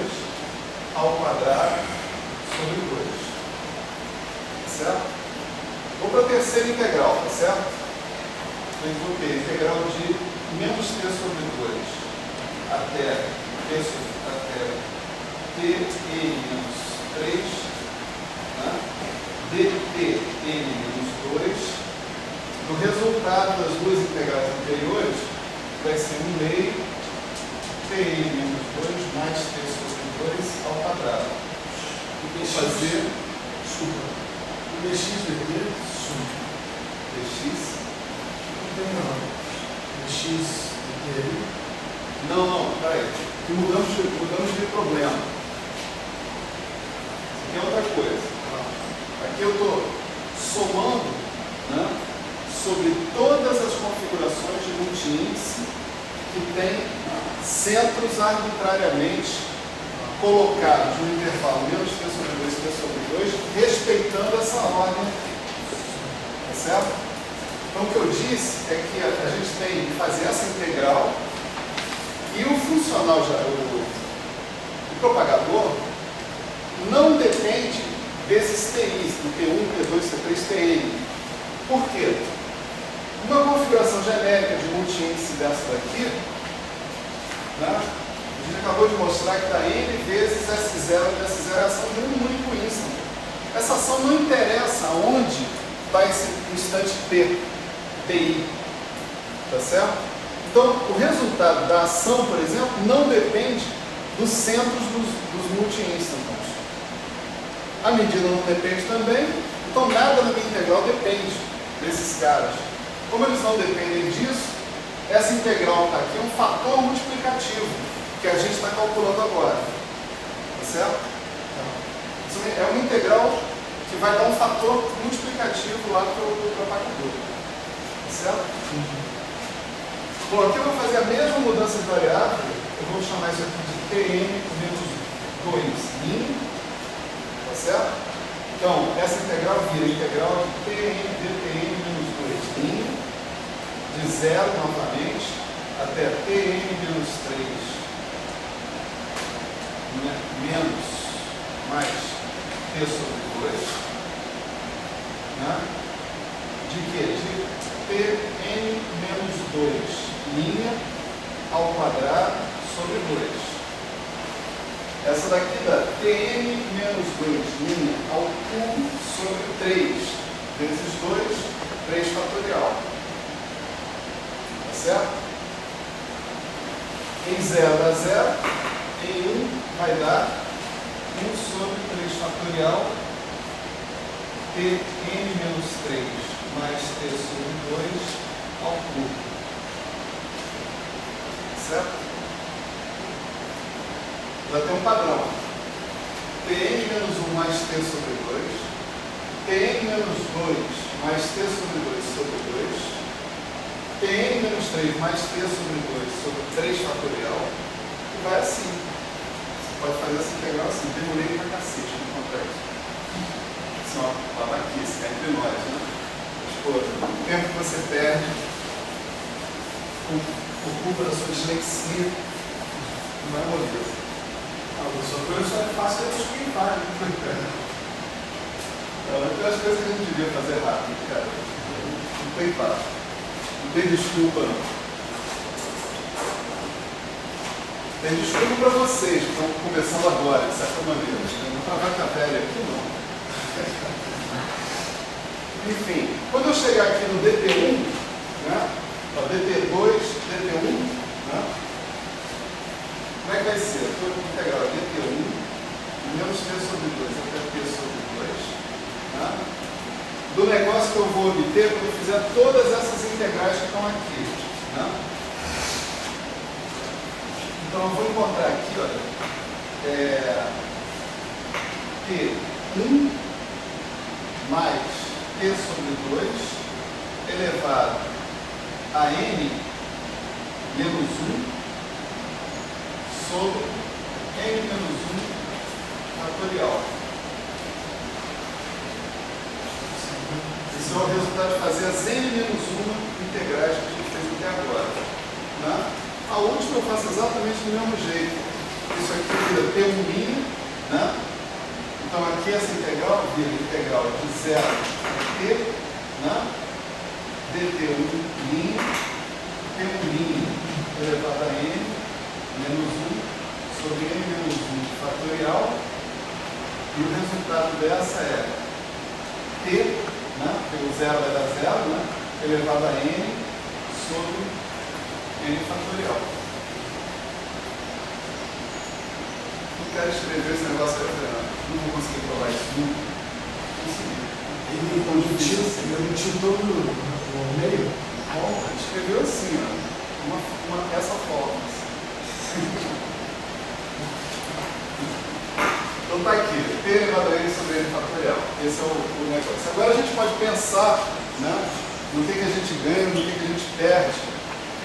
ao quadrado sobre 2. Tá certo? Vou para a terceira integral, tá certo? Então, o que? Integral de menos t sobre 2 até tn menos 3, né? dtn menos 2. No resultado das duas integrais anteriores, vai ser 1 meio tn menos 2 mais t sobre 2 ao quadrado. Vou fazer, Desculpa. O dx dt sum. dx. Não tem não. Dx dt. Não, peraí. Que mudamos de problema. Isso aqui é outra coisa. Aqui eu estou somando, né, sobre todas as configurações de multi-índice que tem centros arbitrariamente colocados no intervalo menos t sobre 2 e t sobre 2, respeitando essa ordem. Tá certo? Então o que eu disse é que a gente tem que fazer essa integral. E o funcional, o propagador, não depende desses TIs, do T1, T2, T3, Tn. Por quê? Uma configuração genérica de multi-índice dessa daqui, né, a gente acabou de mostrar que dá n vezes S0 e S0 é a ação de um único instante. Essa ação não interessa aonde está esse instante T, TI. Tá certo? Então, o resultado da ação, por exemplo, não depende dos centros dos multi-instants. A medida não depende também, então nada na minha integral depende desses caras. Como eles não dependem disso, essa integral está aqui é um fator multiplicativo que a gente está calculando agora. Tá certo? Então, é uma integral que vai dar um fator multiplicativo lá para o propagador. Tá certo? Bom, aqui eu vou fazer a mesma mudança de variável, eu vou chamar isso aqui de Tn menos 2 tá certo? Então, essa integral vira integral de Tn dTn menos 2 de 0 novamente até Tn menos 3 menos mais T sobre 2, né? De quê? De Tn menos 2 linha ao quadrado sobre 2. Essa daqui dá Tn menos 2 linha ao cubo sobre 3 vezes 2, 3 fatorial. Tá certo? Em 0 dá 0, em 1 vai dar 1 sobre 3 fatorial Tn menos 3 mais T sobre 2 ao cubo. Certo? Já tem um padrão. Tn menos 1 mais T sobre 2, Tn menos 2 mais T sobre 2 sobre 2, Tn menos 3 mais T sobre 2 sobre 3 fatorial, e vai assim. Você pode fazer essa integral assim. Demorei pra cacete, não acontece. Isso é uma babaquice, é entre nós, né? Tipo, o tempo que você perde por culpa da sua dislexia não é moleza. A coisa só é fácil depois que faz. Tem as coisas que a gente devia fazer rápido, cara. Não tem papo. Não tem desculpa, não. Tem desculpa para vocês que estão começando agora, de certa maneira. Não para vaca velha aqui, não. Enfim, quando eu chegar aqui no DT1, né? DT2, DT1, né? Como é que vai ser? Eu estou integral DT1 menos T sobre 2 até T sobre 2. Né? Do negócio que eu vou obter quando eu fizer todas essas integrais que estão aqui. Né? Então eu vou encontrar aqui, olha, T1 mais T sobre 2 elevado a N menos 1 sobre N menos 1 fatorial. Esse é o resultado de fazer as N menos 1 integrais que a gente fez até agora. Né? A última eu faço exatamente do mesmo jeito. Isso aqui vira T1', né? Então aqui essa integral vira integral de 0 a T, né? dt1', T1' elevado a N menos 1 sobre N menos 1 fatorial, e o resultado dessa é T, né, porque o 0 vai dar 0, né, elevado a N sobre N fatorial. Não quero escrever esse negócio aí, não vou conseguir provar isso nunca. Ele omitiu todo o meio? Ele escreveu assim, ó, essa forma. Então tá aqui, T elevado a N sobre N fatorial. Esse é o negócio. Agora a gente pode pensar, né, no que a gente ganha, no que a gente perde.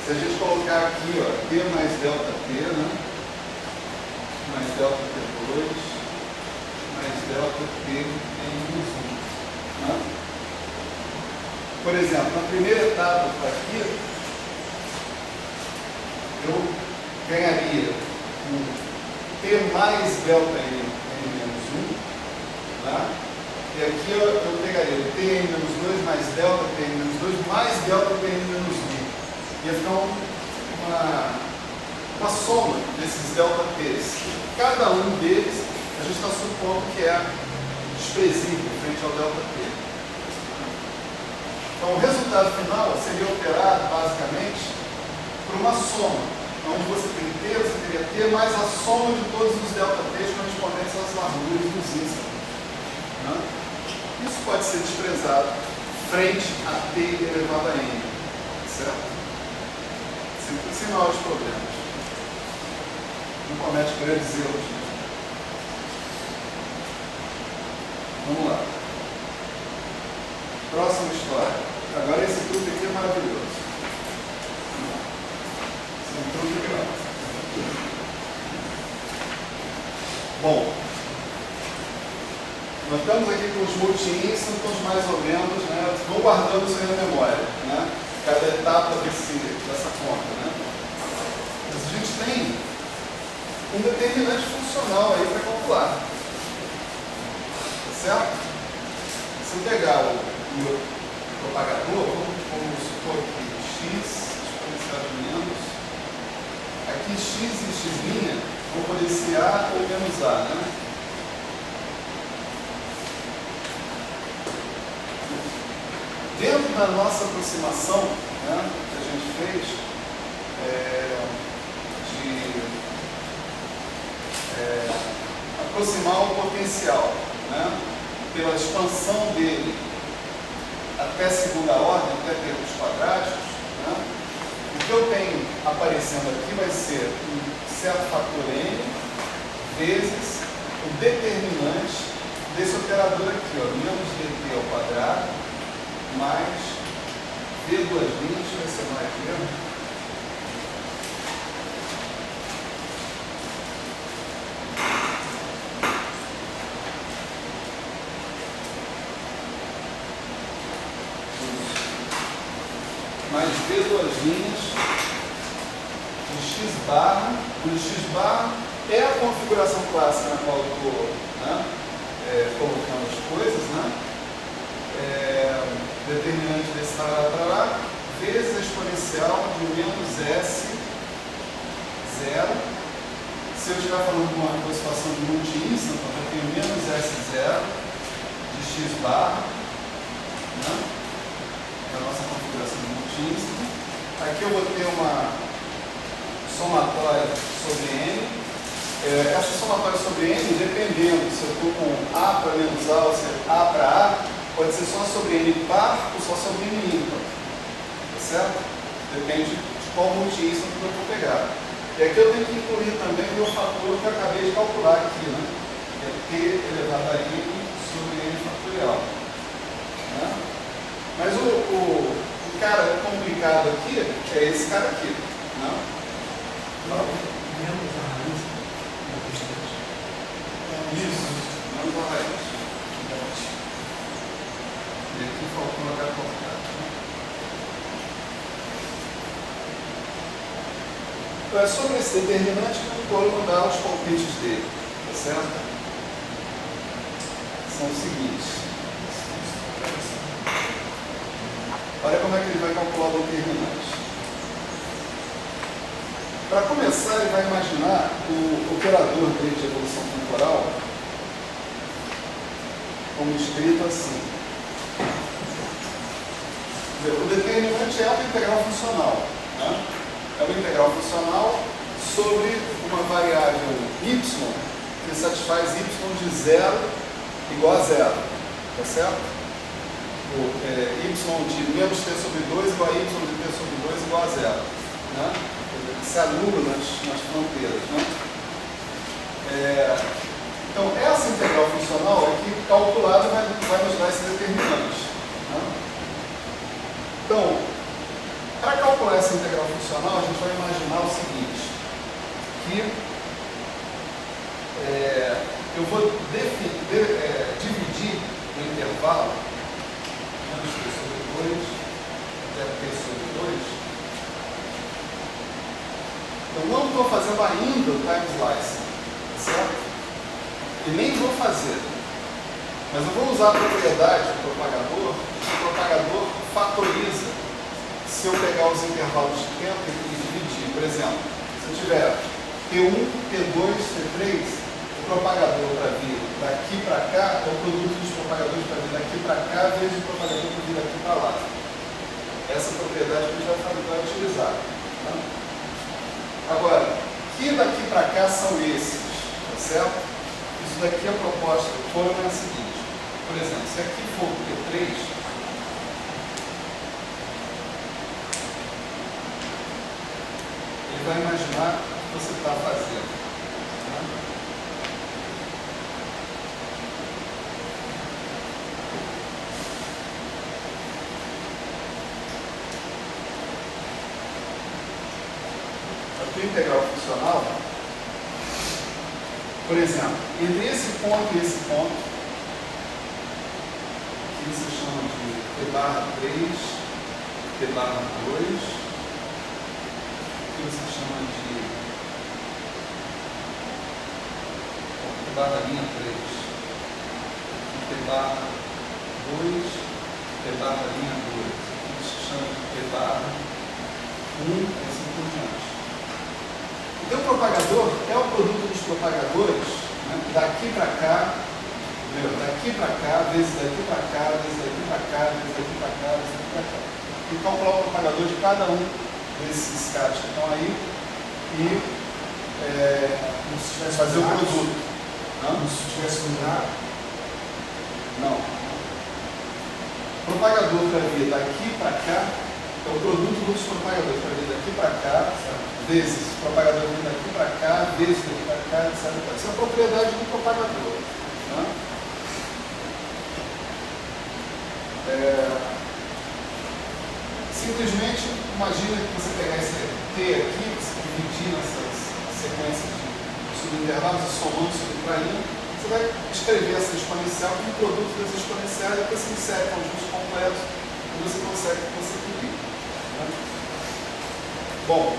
Se a gente colocar aqui, ó, T mais delta T, né, mais delta T2, mais delta T menos 1. Né? Por exemplo, na primeira etapa aqui, eu ganharia T mais delta N menos 1, tá? E aqui eu pegaria o Tn menos 2 mais delta Tn menos 2 mais delta Tn menos 1. Ia ficar uma soma desses delta T's. Cada um deles a gente está supondo que é desprezível frente ao delta T. Então o resultado final seria operado basicamente por uma soma, onde você tem T, você teria T mais a soma de todos os delta T's correspondentes às larguras dos ínspetos. Né? Isso pode ser desprezado frente a T elevado a N. Certo? Sem maiores problemas. Não comete grandes erros. Vamos lá. Próxima história. Agora esse truque aqui é maravilhoso. Bom, nós estamos aqui com os multi-instants mais ou menos, né? Vão guardando isso aí na memória, né? Cada etapa dessa conta, né? Mas a gente tem um determinante funcional aí para calcular. Tá certo? Se eu pegar o meu propagador, vamos supor que x exponencial de menos, aqui x e x' vão poder ser a ou menos a, né? Dentro da nossa aproximação, né, que a gente fez, de aproximar o potencial, né, pela expansão dele até segunda ordem, até termos quadráticos, né, o que eu tenho aparecendo aqui vai ser um certo fator n vezes o determinante desse operador aqui, ó, menos dt ao quadrado mais v duas linhas, vai ser mais mesmo. Mais v duas linhas de x barra, onde x barra é a configuração clássica na qual eu estou, né, colocando as coisas, né? Determinante desse tarará, vezes a exponencial de menos s zero. Se eu estiver falando de uma aproximação de multi-instant, então eu tenho menos S0 de x barra, né? Da nossa configuração de multi-instant. Aqui eu vou ter uma somatória sobre n. Essa somatória sobre n, dependendo se eu estou com a para menos a ou se é a para a, pode ser só sobre n par ou só sobre n ímpar. Tá certo? Depende de qual multi-instant que eu vou pegar. E aqui eu tenho que incluir também o meu fator que eu acabei de calcular aqui, né? Que é t elevado a n sobre n fatorial. Né? Mas o cara complicado aqui é esse cara aqui. Né? Menos a raiz da questão. Isso, menos a raiz. E aqui faltou uma cara complicada. Então é sobre esse determinante que eu vou mandar os palpites dele, tá certo? São os seguintes. Olha como é que ele vai calcular o determinante. Para começar, ele vai imaginar o operador dele de evolução temporal como escrito assim. O determinante é uma integral funcional. Né? É uma integral funcional sobre uma variável y que satisfaz y de 0 igual a 0. Tá certo? Y de menos t sobre 2 igual a y de t sobre 2 igual a 0. Né? Se anula nas fronteiras. Né? Então, essa integral funcional aqui, calculada, vai nos dar esse determinante. Né? Então, para calcular essa integral funcional, a gente vai imaginar o seguinte, que eu vou dividir o intervalo menos t sobre 2 até t sobre 2. Eu não estou fazendo ainda o time slicing, certo? E nem vou fazer. Mas eu vou usar a propriedade do propagador. O propagador fatoriza se eu pegar os intervalos de tempo e dividir. Por exemplo, se eu tiver T1, T2, T3, o propagador para vir daqui para cá é o produto dos propagadores para vir daqui para cá vezes o propagador para vir daqui para lá. Essa propriedade que a gente vai utilizar. Tá? Agora, que daqui para cá são esses, tá certo? Isso daqui a proposta do fórum é a seguinte. Por exemplo, se aqui for o T3, ele vai imaginar o que você está fazendo. Tá? A tua integral funcional Por exemplo, entre esse ponto e esse ponto, que você chama de T barra 3, T barra 2, que você chama de T barra linha 3, T barra 2, T barra linha 2, que se chama de T barra 1, e assim por diante. Então, o propagador é o produto dos propagadores, né, daqui para cá, daqui para cá, vezes daqui para cá, vezes daqui para cá, vezes daqui para cá, vezes daqui para cá. E calcular o propagador de cada um desses caras que estão aí e fazer o produto. Como se tivesse lugar. Não. O propagador para vir daqui para cá é o produto dos propagadores para vir daqui para cá, vezes o propagador vir daqui para cá, vezes daqui para cá, etc. Isso é a propriedade do propagador. Né? Simplesmente imagina que você pegar esse T aqui, você dividir nessas sequências de subintervalos e somando, subtraindo, você vai escrever essa exponencial como produto das exponenciais, depois você insere conjuntos completos e você consegue o que você queria. Né? Bom,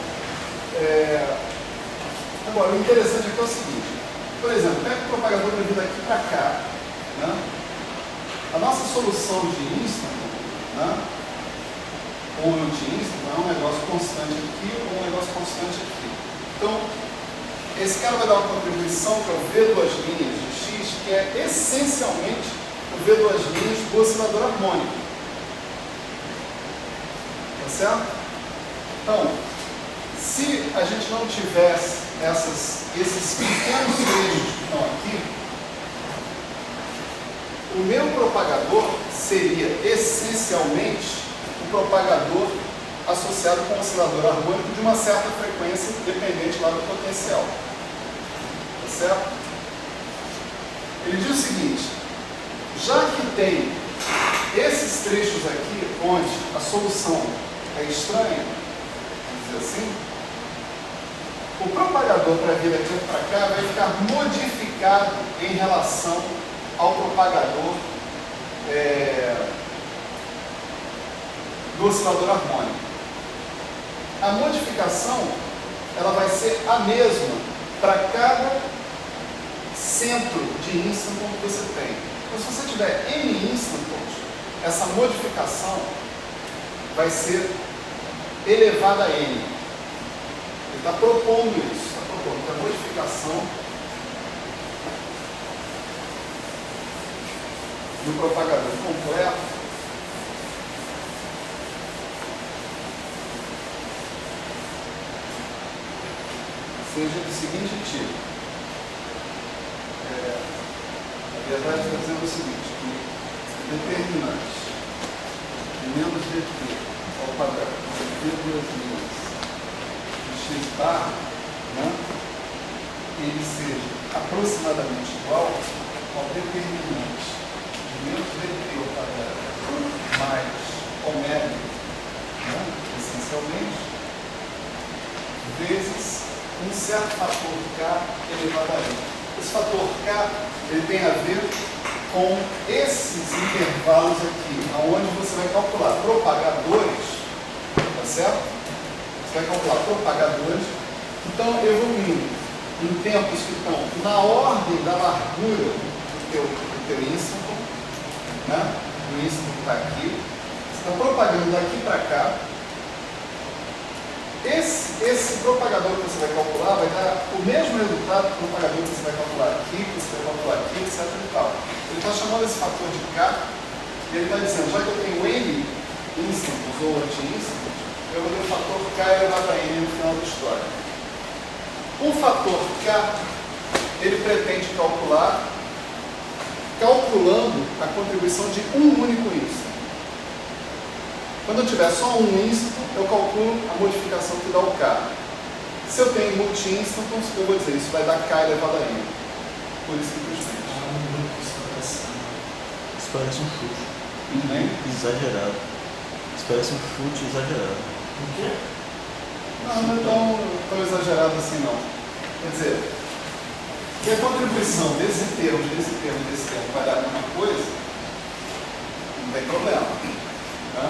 agora o interessante aqui é o seguinte, por exemplo, pega o propagador para vir daqui para cá, né? A nossa solução de Instant, né? Ou anti-Instant, é um negócio constante aqui ou um negócio constante aqui. Então, esse cara vai dar uma contribuição para o V2' de X, que é essencialmente o V2' do oscilador harmônico. Tá certo? Então, se a gente não tivesse esses pequenos trechos que estão aqui, o meu propagador seria essencialmente o propagador associado com o oscilador harmônico de uma certa frequência dependente lá do potencial. Tá certo? Ele diz o seguinte, já que tem esses trechos aqui onde a solução é estranha, vamos dizer assim, o propagador para vir daqui para cá vai ficar modificado em relação ao propagador do oscilador harmônico. A modificação ela vai ser a mesma para cada centro de instanton que você tem. Então, se você tiver N instantons, essa modificação vai ser elevada a N. Ele está propondo isso, está propondo que a modificação do propagador completo seja do seguinte tipo. Na verdade, está dizendo o seguinte, que determinante menos dt ao quadrado de duas linhas de x bar, né, ele seja aproximadamente igual ao determinante de menos dt ao quadrado mais ômega, né, essencialmente, vezes um certo fator K elevado a N. Esse fator K ele tem a ver com esses intervalos aqui, onde você vai calcular propagadores, tá certo? Você vai calcular propagadores que estão evoluindo em tempos que estão na ordem da largura do teu instanton, né? O instanton que está aqui. Você está propagando daqui para cá. Esse propagador que você vai calcular vai dar o mesmo resultado do propagador que você vai calcular aqui, que você vai calcular aqui, etc. e tal. Ele está chamando esse fator de K e ele está dizendo, já que eu tenho N instantons ou anti-instantons, eu vou ter o fator K elevado a N no final da história. O fator K, ele pretende calcular, calculando a contribuição de um único instanton. Quando eu tiver só um instanton, eu calculo a modificação que dá o K. Se eu tenho multi-instantons, eu vou dizer, isso vai dar K elevado a N. Por isso simplesmente. Isso parece um chute. Exagerado. Isso parece um chute exagerado. Por quê? Não é tão exagerado assim não. Quer dizer, E a contribuição desse termo vai dar a mesma coisa, não tem problema. Né?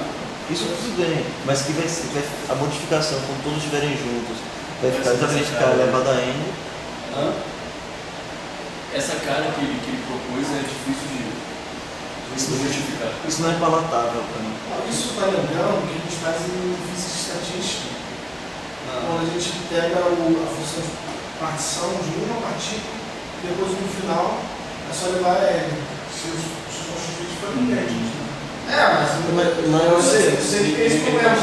Isso tudo bem, mas que a modificação, quando todos estiverem juntos, vai ficar exatamente elevado a N. Essa cara que ele propôs é difícil de justificar. Isso não é palatável para mim. Isso está lembrando o que a gente faz em física estatística. Quando a gente pega a função de partição de uma partícula, depois no final é só levar a N. Se os constituintes forem idênticos. Mas você tem esse problema.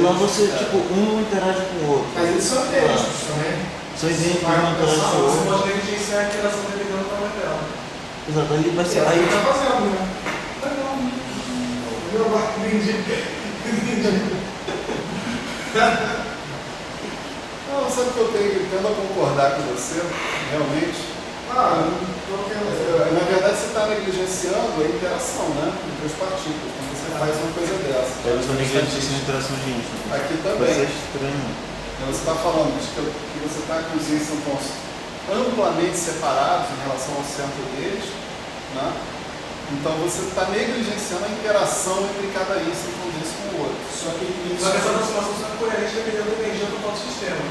Lá você, tipo, um interage com o outro. Mas eles são idênticos também. São idênticos, um interage com o Você outro. pode negligenciar a interação dependendo do tamanho dela. Exato, aí vai ser. Aí Aí, tá fazendo, né? Eu entendi. Não, sabe que eu tendo a concordar com você, realmente. Na verdade, você está negligenciando a interação, né? Entre as partículas, quando você faz uma coisa dessa. eles vão negligenciar a interação de Einstein. Aqui Vai também. ser estranho. Você está falando de que você está com os íons amplamente separados em relação ao centro deles, né? Então você está negligenciando a interação entre cada íon desse com o outro. Só que essa aproximação só é coerente dependendo da energia total do sistema.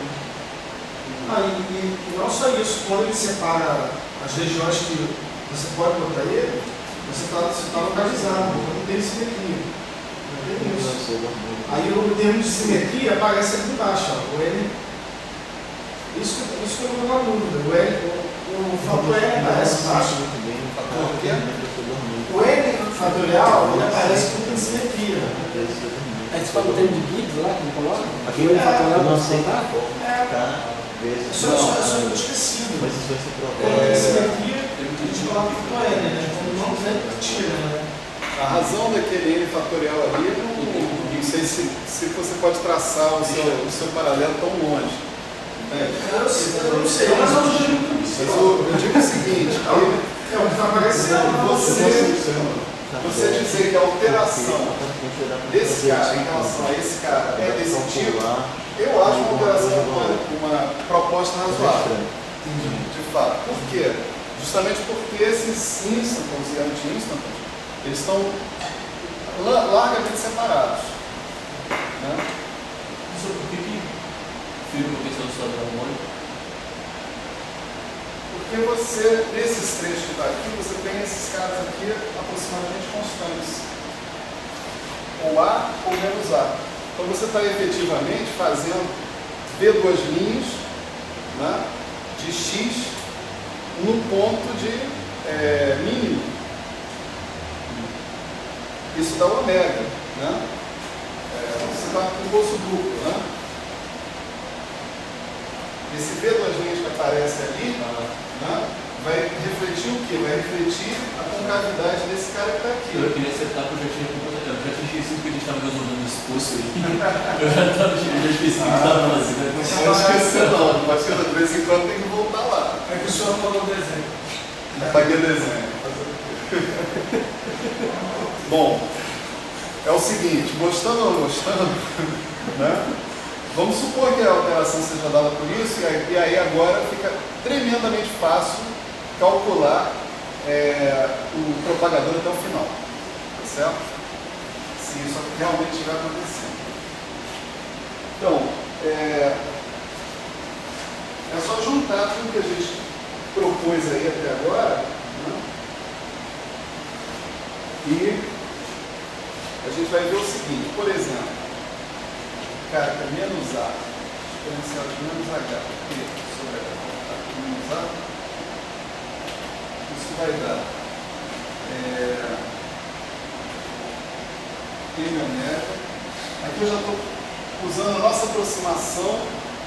E não só isso, quando ele separa as regiões que você pode botar ele, você está localizado, não tem simetria. Não tem isso. Aí o termo de simetria aparece aqui embaixo, ó, o N. Isso que eu não tenho dúvida. O fator N aparece embaixo. O N fatorial ele aparece como tem simetria. Aí você fala o termo de Gibbs lá, que não coloca? Aqui o fatorial não para sei contar? Só esquecido. Mas isso vai ser Quando provado. tem simetria, a gente coloca o fator N, né? Quando não, sempre tira, né? A razão daquele N fatorial ali, não sei se você pode traçar o seu paralelo tão longe. Eu não sei, mas eu digo eu digo o seguinte, é o que está aparecendo. você dizer que a alteração desse cara em relação a esse cara é desse tipo, eu acho uma alteração uma proposta razoável. De fato. Por quê? Justamente porque esses instantons e anti-instantons, eles estão largamente separados. Né? Por que fica com a questão do estado harmônico? Porque você, nesses trechos que está aqui, você tem esses caras aqui aproximadamente constantes. Ou A ou menos A. Então você está efetivamente fazendo V2', né, de X no ponto de mínimo. Isso dá o ômega. Né? Você está com impulso duplo. Né? Esse V2' que aparece ali, né, vai refletir o quê? Vai refletir a concavidade desse cara que está aqui. Eu queria acertar porque eu já tinha esquecido que a gente estava resolvendo esse poço aí. Eu já esqueci que estava fazendo. Não pode esquecer não, pode esquecer, de vez em quando tem que voltar lá. É que o senhor falou do desenho. Apaguei o desenho. Bom, é o seguinte, gostando ou não gostando, né? Vamos supor que a alteração seja dada por isso, e aí agora fica tremendamente fácil calcular o propagador até o final. Tá certo? Se isso realmente estiver acontecendo. Então, é só juntar tudo que a gente propôs aí até agora, né? E a gente vai ver o seguinte, por exemplo, cara, que é menos A, exponencial de menos H, P sobre H, menos A, isso vai dar M ômega. Aqui eu já estou usando a nossa aproximação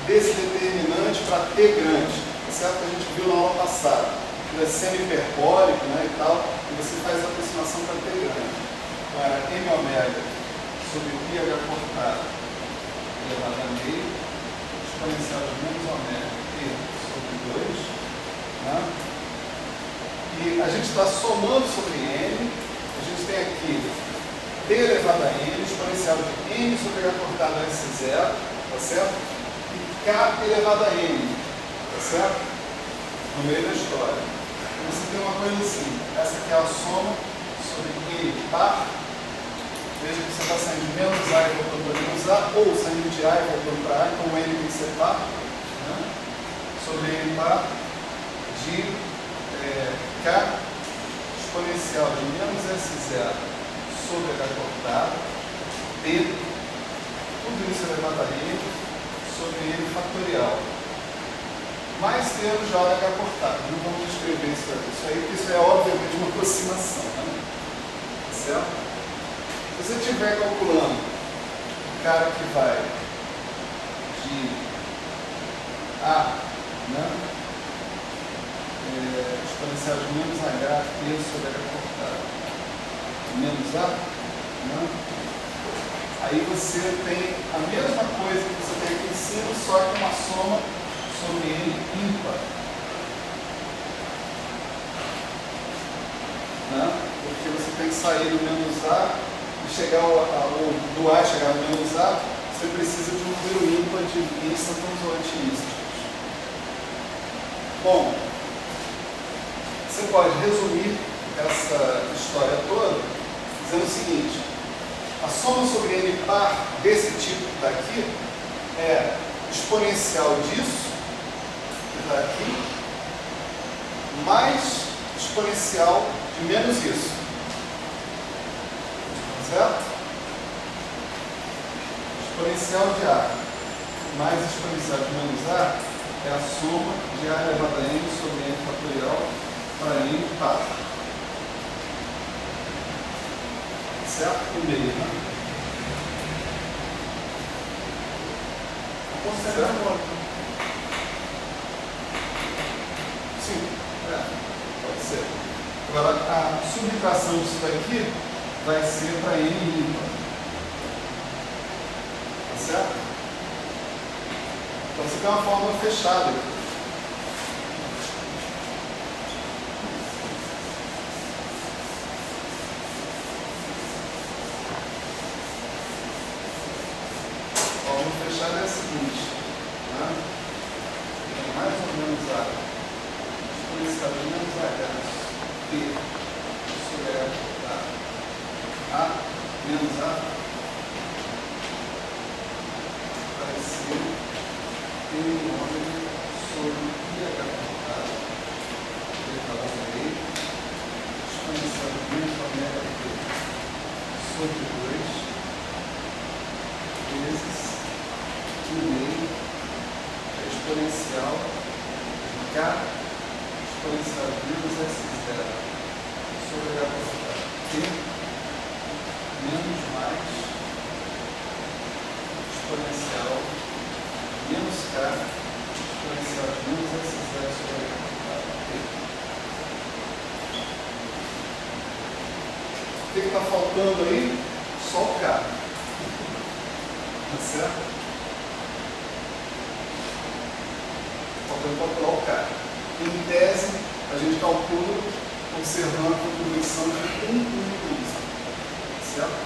desse determinante para T grande, tá certo? Que a gente viu na aula passada, que é semi-hiperbólico, né, e tal, e você faz a aproximação para T grande. Então era M ômega sobre πh cortado elevado a meio, exponencial de menos ômega T sobre 2, né? E a gente está somando sobre N, a gente tem aqui T elevado a N, exponencial de N sobre H cortado a S0, tá certo? E K elevado a N, tá certo? no meio da história. Você tem uma coisa assim, essa aqui é a soma sobre N par. Veja que você está saindo de menos A e voltando para menos A, ou saindo de A e voltando para A, então o N tem que ser par, né? Sobre N par de K exponencial de menos S0 sobre H cortado, T, tudo isso elevado a N, sobre N fatorial. Mais termos já H cortado. Não vamos escrever isso aí, porque isso é obviamente uma aproximação, né? Certo? Se você estiver calculando o cara que vai de A, né? Exponencial de menos H, T sobre H cortado, menos A, né? Aí você tem a mesma coisa que você tem aqui em cima, só que uma soma sobre N ímpar. Né? Porque você tem que sair do menos A e chegar do A chegar no menos A, você precisa de um número ímpar de instantons ou anti-instantons. Bom, você pode resumir essa história toda dizendo o seguinte: a soma sobre N par desse tipo daqui é exponencial disso, que está aqui, mais exponencial de menos isso. Certo? Exponencial de A mais exponencial de menos A é a soma de A elevado a N sobre N fatorial para N par. Certo? O meio, né? Certo? Sim, pode ser. Agora, a subtração disso daqui vai ser para N ímpar. Tá certo? Então você tem uma fórmula fechada aqui. A fórmula fechada é a seguinte, né? Tem mais ou menos A exponencial de menos H T sobre H cortado A menos A vai ser N ômega sobre IH cortado elevado a E exponencial de menos ômega T sobre 2 vezes meio exponencial de K exponencial de menos S0 sobre H cortado T menos mais exponencial menos K exponencial de menos S0 sobre H cortado T. O que está faltando aí? Só o K. Tá certo? Faltando calcular o K. Em tese, a gente calcula observando a contribuição de um único íon. Certo?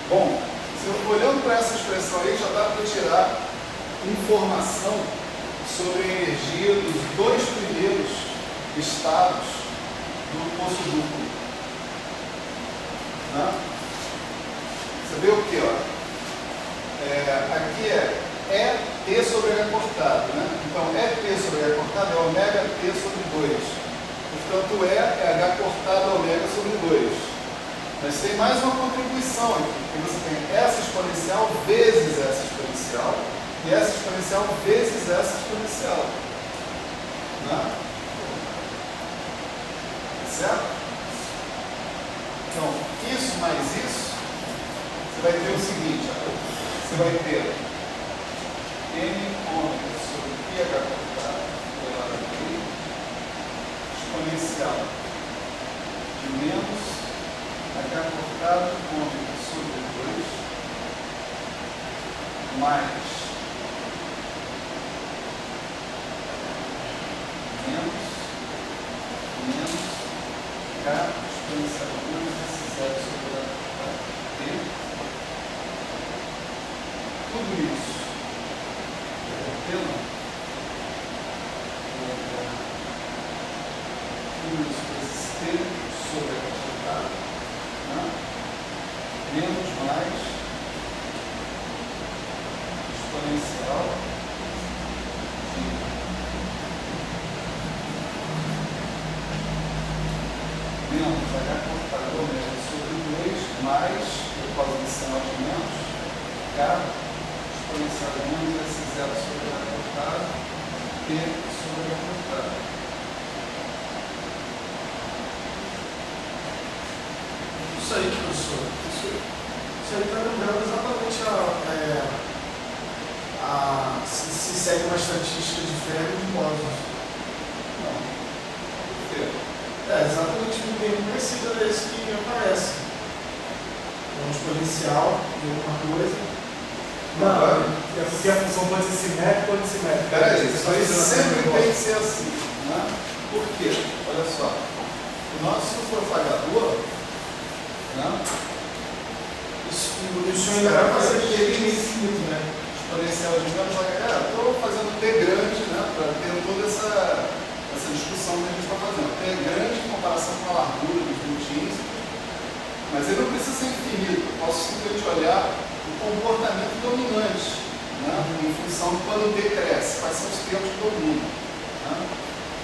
Bom, olhando para essa expressão aí, já dá para tirar informação sobre a energia dos dois primeiros estados do poço duplo. Né? Você vê o que? Aqui é T sobre H cortado. Né? Então, T sobre H cortado é ômega T sobre 2. Portanto, é H cortado ômega sobre 2. Mas tem mais uma contribuição aqui, porque você tem essa exponencial vezes essa exponencial e essa exponencial vezes essa exponencial. Né? Certo? Então, isso mais isso, você vai ter o seguinte, você vai ter N ômega sobre πh cortado elevado a T exponencial de menos H cortado ômega sobre 2 mais menos K exponencial de menos S0 sobre H cortado T tudo isso, tudo isso vezes T sobre a quantidade, né? Menos mais exponencial de menos H cortado médio sobre 2 mais, por causa desse sinal de menos, H exponencial de menos S0 sobre H cortado, T sobre H cortado. Isso aí, professor. Isso aí está lembrando exatamente se segue uma estatística de Fermi e de Bose. Não. Por quê? Exatamente um termo parecido desse que aparece. Um exponencial de alguma coisa. Não, é porque a função pode ser simétrica ou antissimétrica. Peraí, isso aí sempre tem que ser assim, né? Por quê? Olha só. O nosso propagador, né? O senhor ainda vai fazer aquele infinito, né? Exponencial de menos H. Estou fazendo T grande, né? Para ter toda essa discussão que a gente está fazendo. T grande em comparação com a largura dos multínsicos, mas ele não precisa ser infinito. Eu posso simplesmente olhar o comportamento dominante, né? Em função de quando o T cresce, quais são os termos que dominam. Né?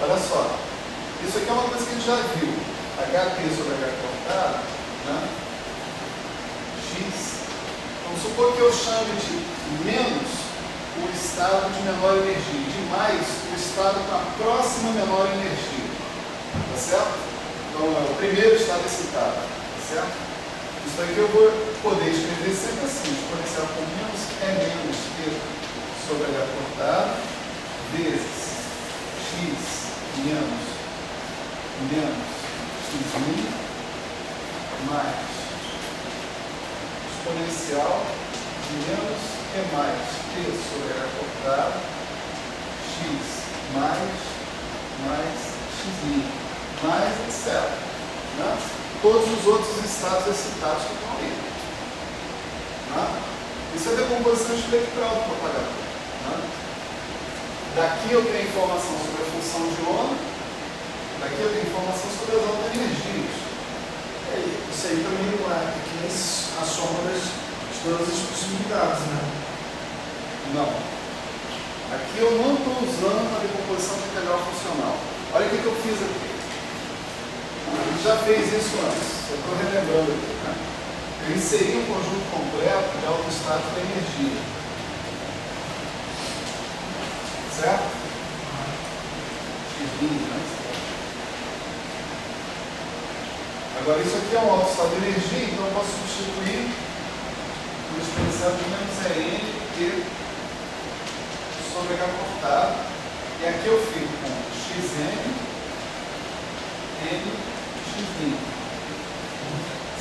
Olha só, isso aqui é uma coisa que a gente já viu. HT sobre H cortado, né? X. Vamos supor que eu chame de menos o estado de menor energia, de mais o estado com a próxima menor energia. Tá certo? Então é o primeiro estado excitado. Tá certo? Isso aqui eu vou poder escrever sempre assim: exponencial com menos é menos T sobre H cortado vezes X menos X mais exponencial de menos é mais T sobre H cortado X mais X mais etc. Né? Todos os outros estados excitados que estão aí. Né? Isso é decomposição espectral do propagador. Né? Daqui eu tenho informação sobre a função de onda, daqui eu tenho informação sobre as altas energias. Isso aí também não é que nem a soma de todas as possibilidades, né? Não. Aqui eu não estou usando a decomposição de integral funcional. Olha o que eu fiz aqui. A gente já fez isso antes. Eu estou relembrando aqui. Né? Eu inseri um conjunto completo de autoestados da energia. Certo? X20, né? Agora, isso aqui é um autoestado de energia, então eu posso substituir o exponencial de menos N T sobre H cortado. E aqui eu fico com Xn, N, X20.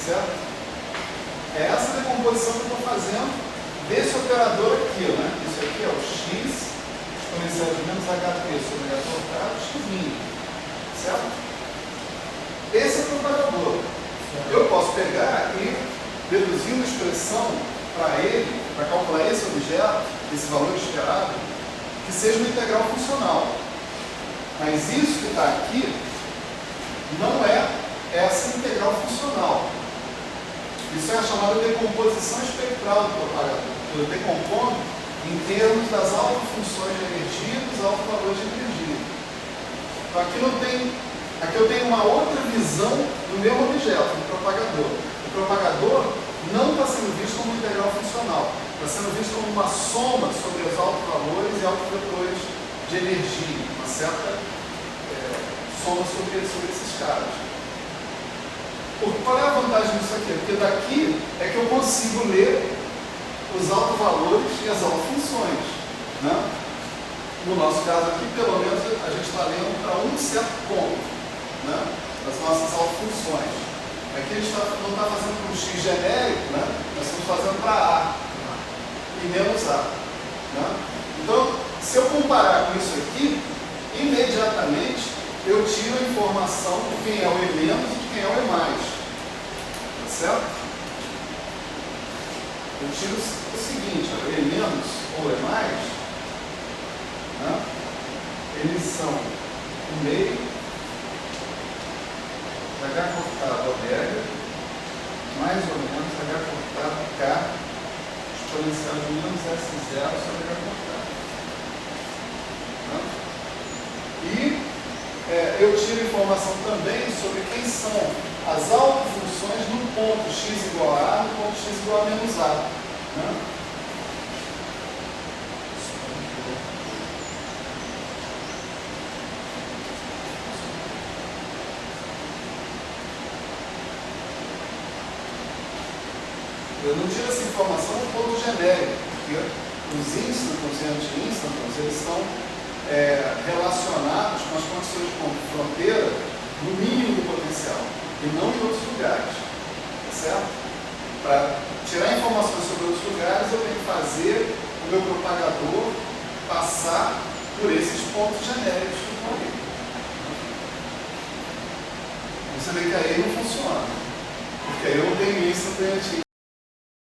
Certo? É essa decomposição que eu estou fazendo desse operador aqui, né? Isso aqui é o X, exponencial de menos HT sobre H cortado, X'. Certo? Esse é o propagador. Eu posso pegar e deduzir uma expressão para ele, para calcular esse objeto, esse valor esperado, que seja uma integral funcional. Mas isso que está aqui não é essa integral funcional. Isso é a chamada decomposição espectral do propagador. Eu decompondo em termos das autofunções de energia e dos autovalores de energia. Então aqui não tem. Aqui eu tenho uma outra visão do meu objeto, do propagador. O propagador não está sendo visto como integral funcional, está sendo visto como uma soma sobre os autovalores e autovetores de energia, uma certa soma sobre esses caras. Qual é a vantagem disso aqui? Porque daqui é que eu consigo ler os autovalores e as autofunções. Né? No nosso caso aqui, pelo menos, a gente está lendo para um certo ponto, né, das nossas autofunções. Aqui a gente não está fazendo para um X genérico, né, nós estamos fazendo para A e menos A. Né? Então, se eu comparar com isso aqui, imediatamente eu tiro a informação de quem é o E- e de quem é o E+. Tá certo? Eu tiro o seguinte, ó, E menos ou E mais, né? Eles são o meio de H cortado ômega, mais ou menos H cortado K, exponencial de menos S0 sobre H cortado. Né? E eu tiro informação também sobre quem são as autofunções no ponto x igual a no ponto x igual a menos a. Né? Eu não tiro essa informação no ponto genérico, porque os instantons e anti-instantons, eles estão relacionados com as condições de fronteira no mínimo do potencial, e não em outros lugares. Tá certo? Para tirar informações sobre outros lugares, eu tenho que fazer o meu propagador passar por esses pontos genéricos que estão ali. Você vê que aí não funciona, porque aí eu não tenho isso, eu tenho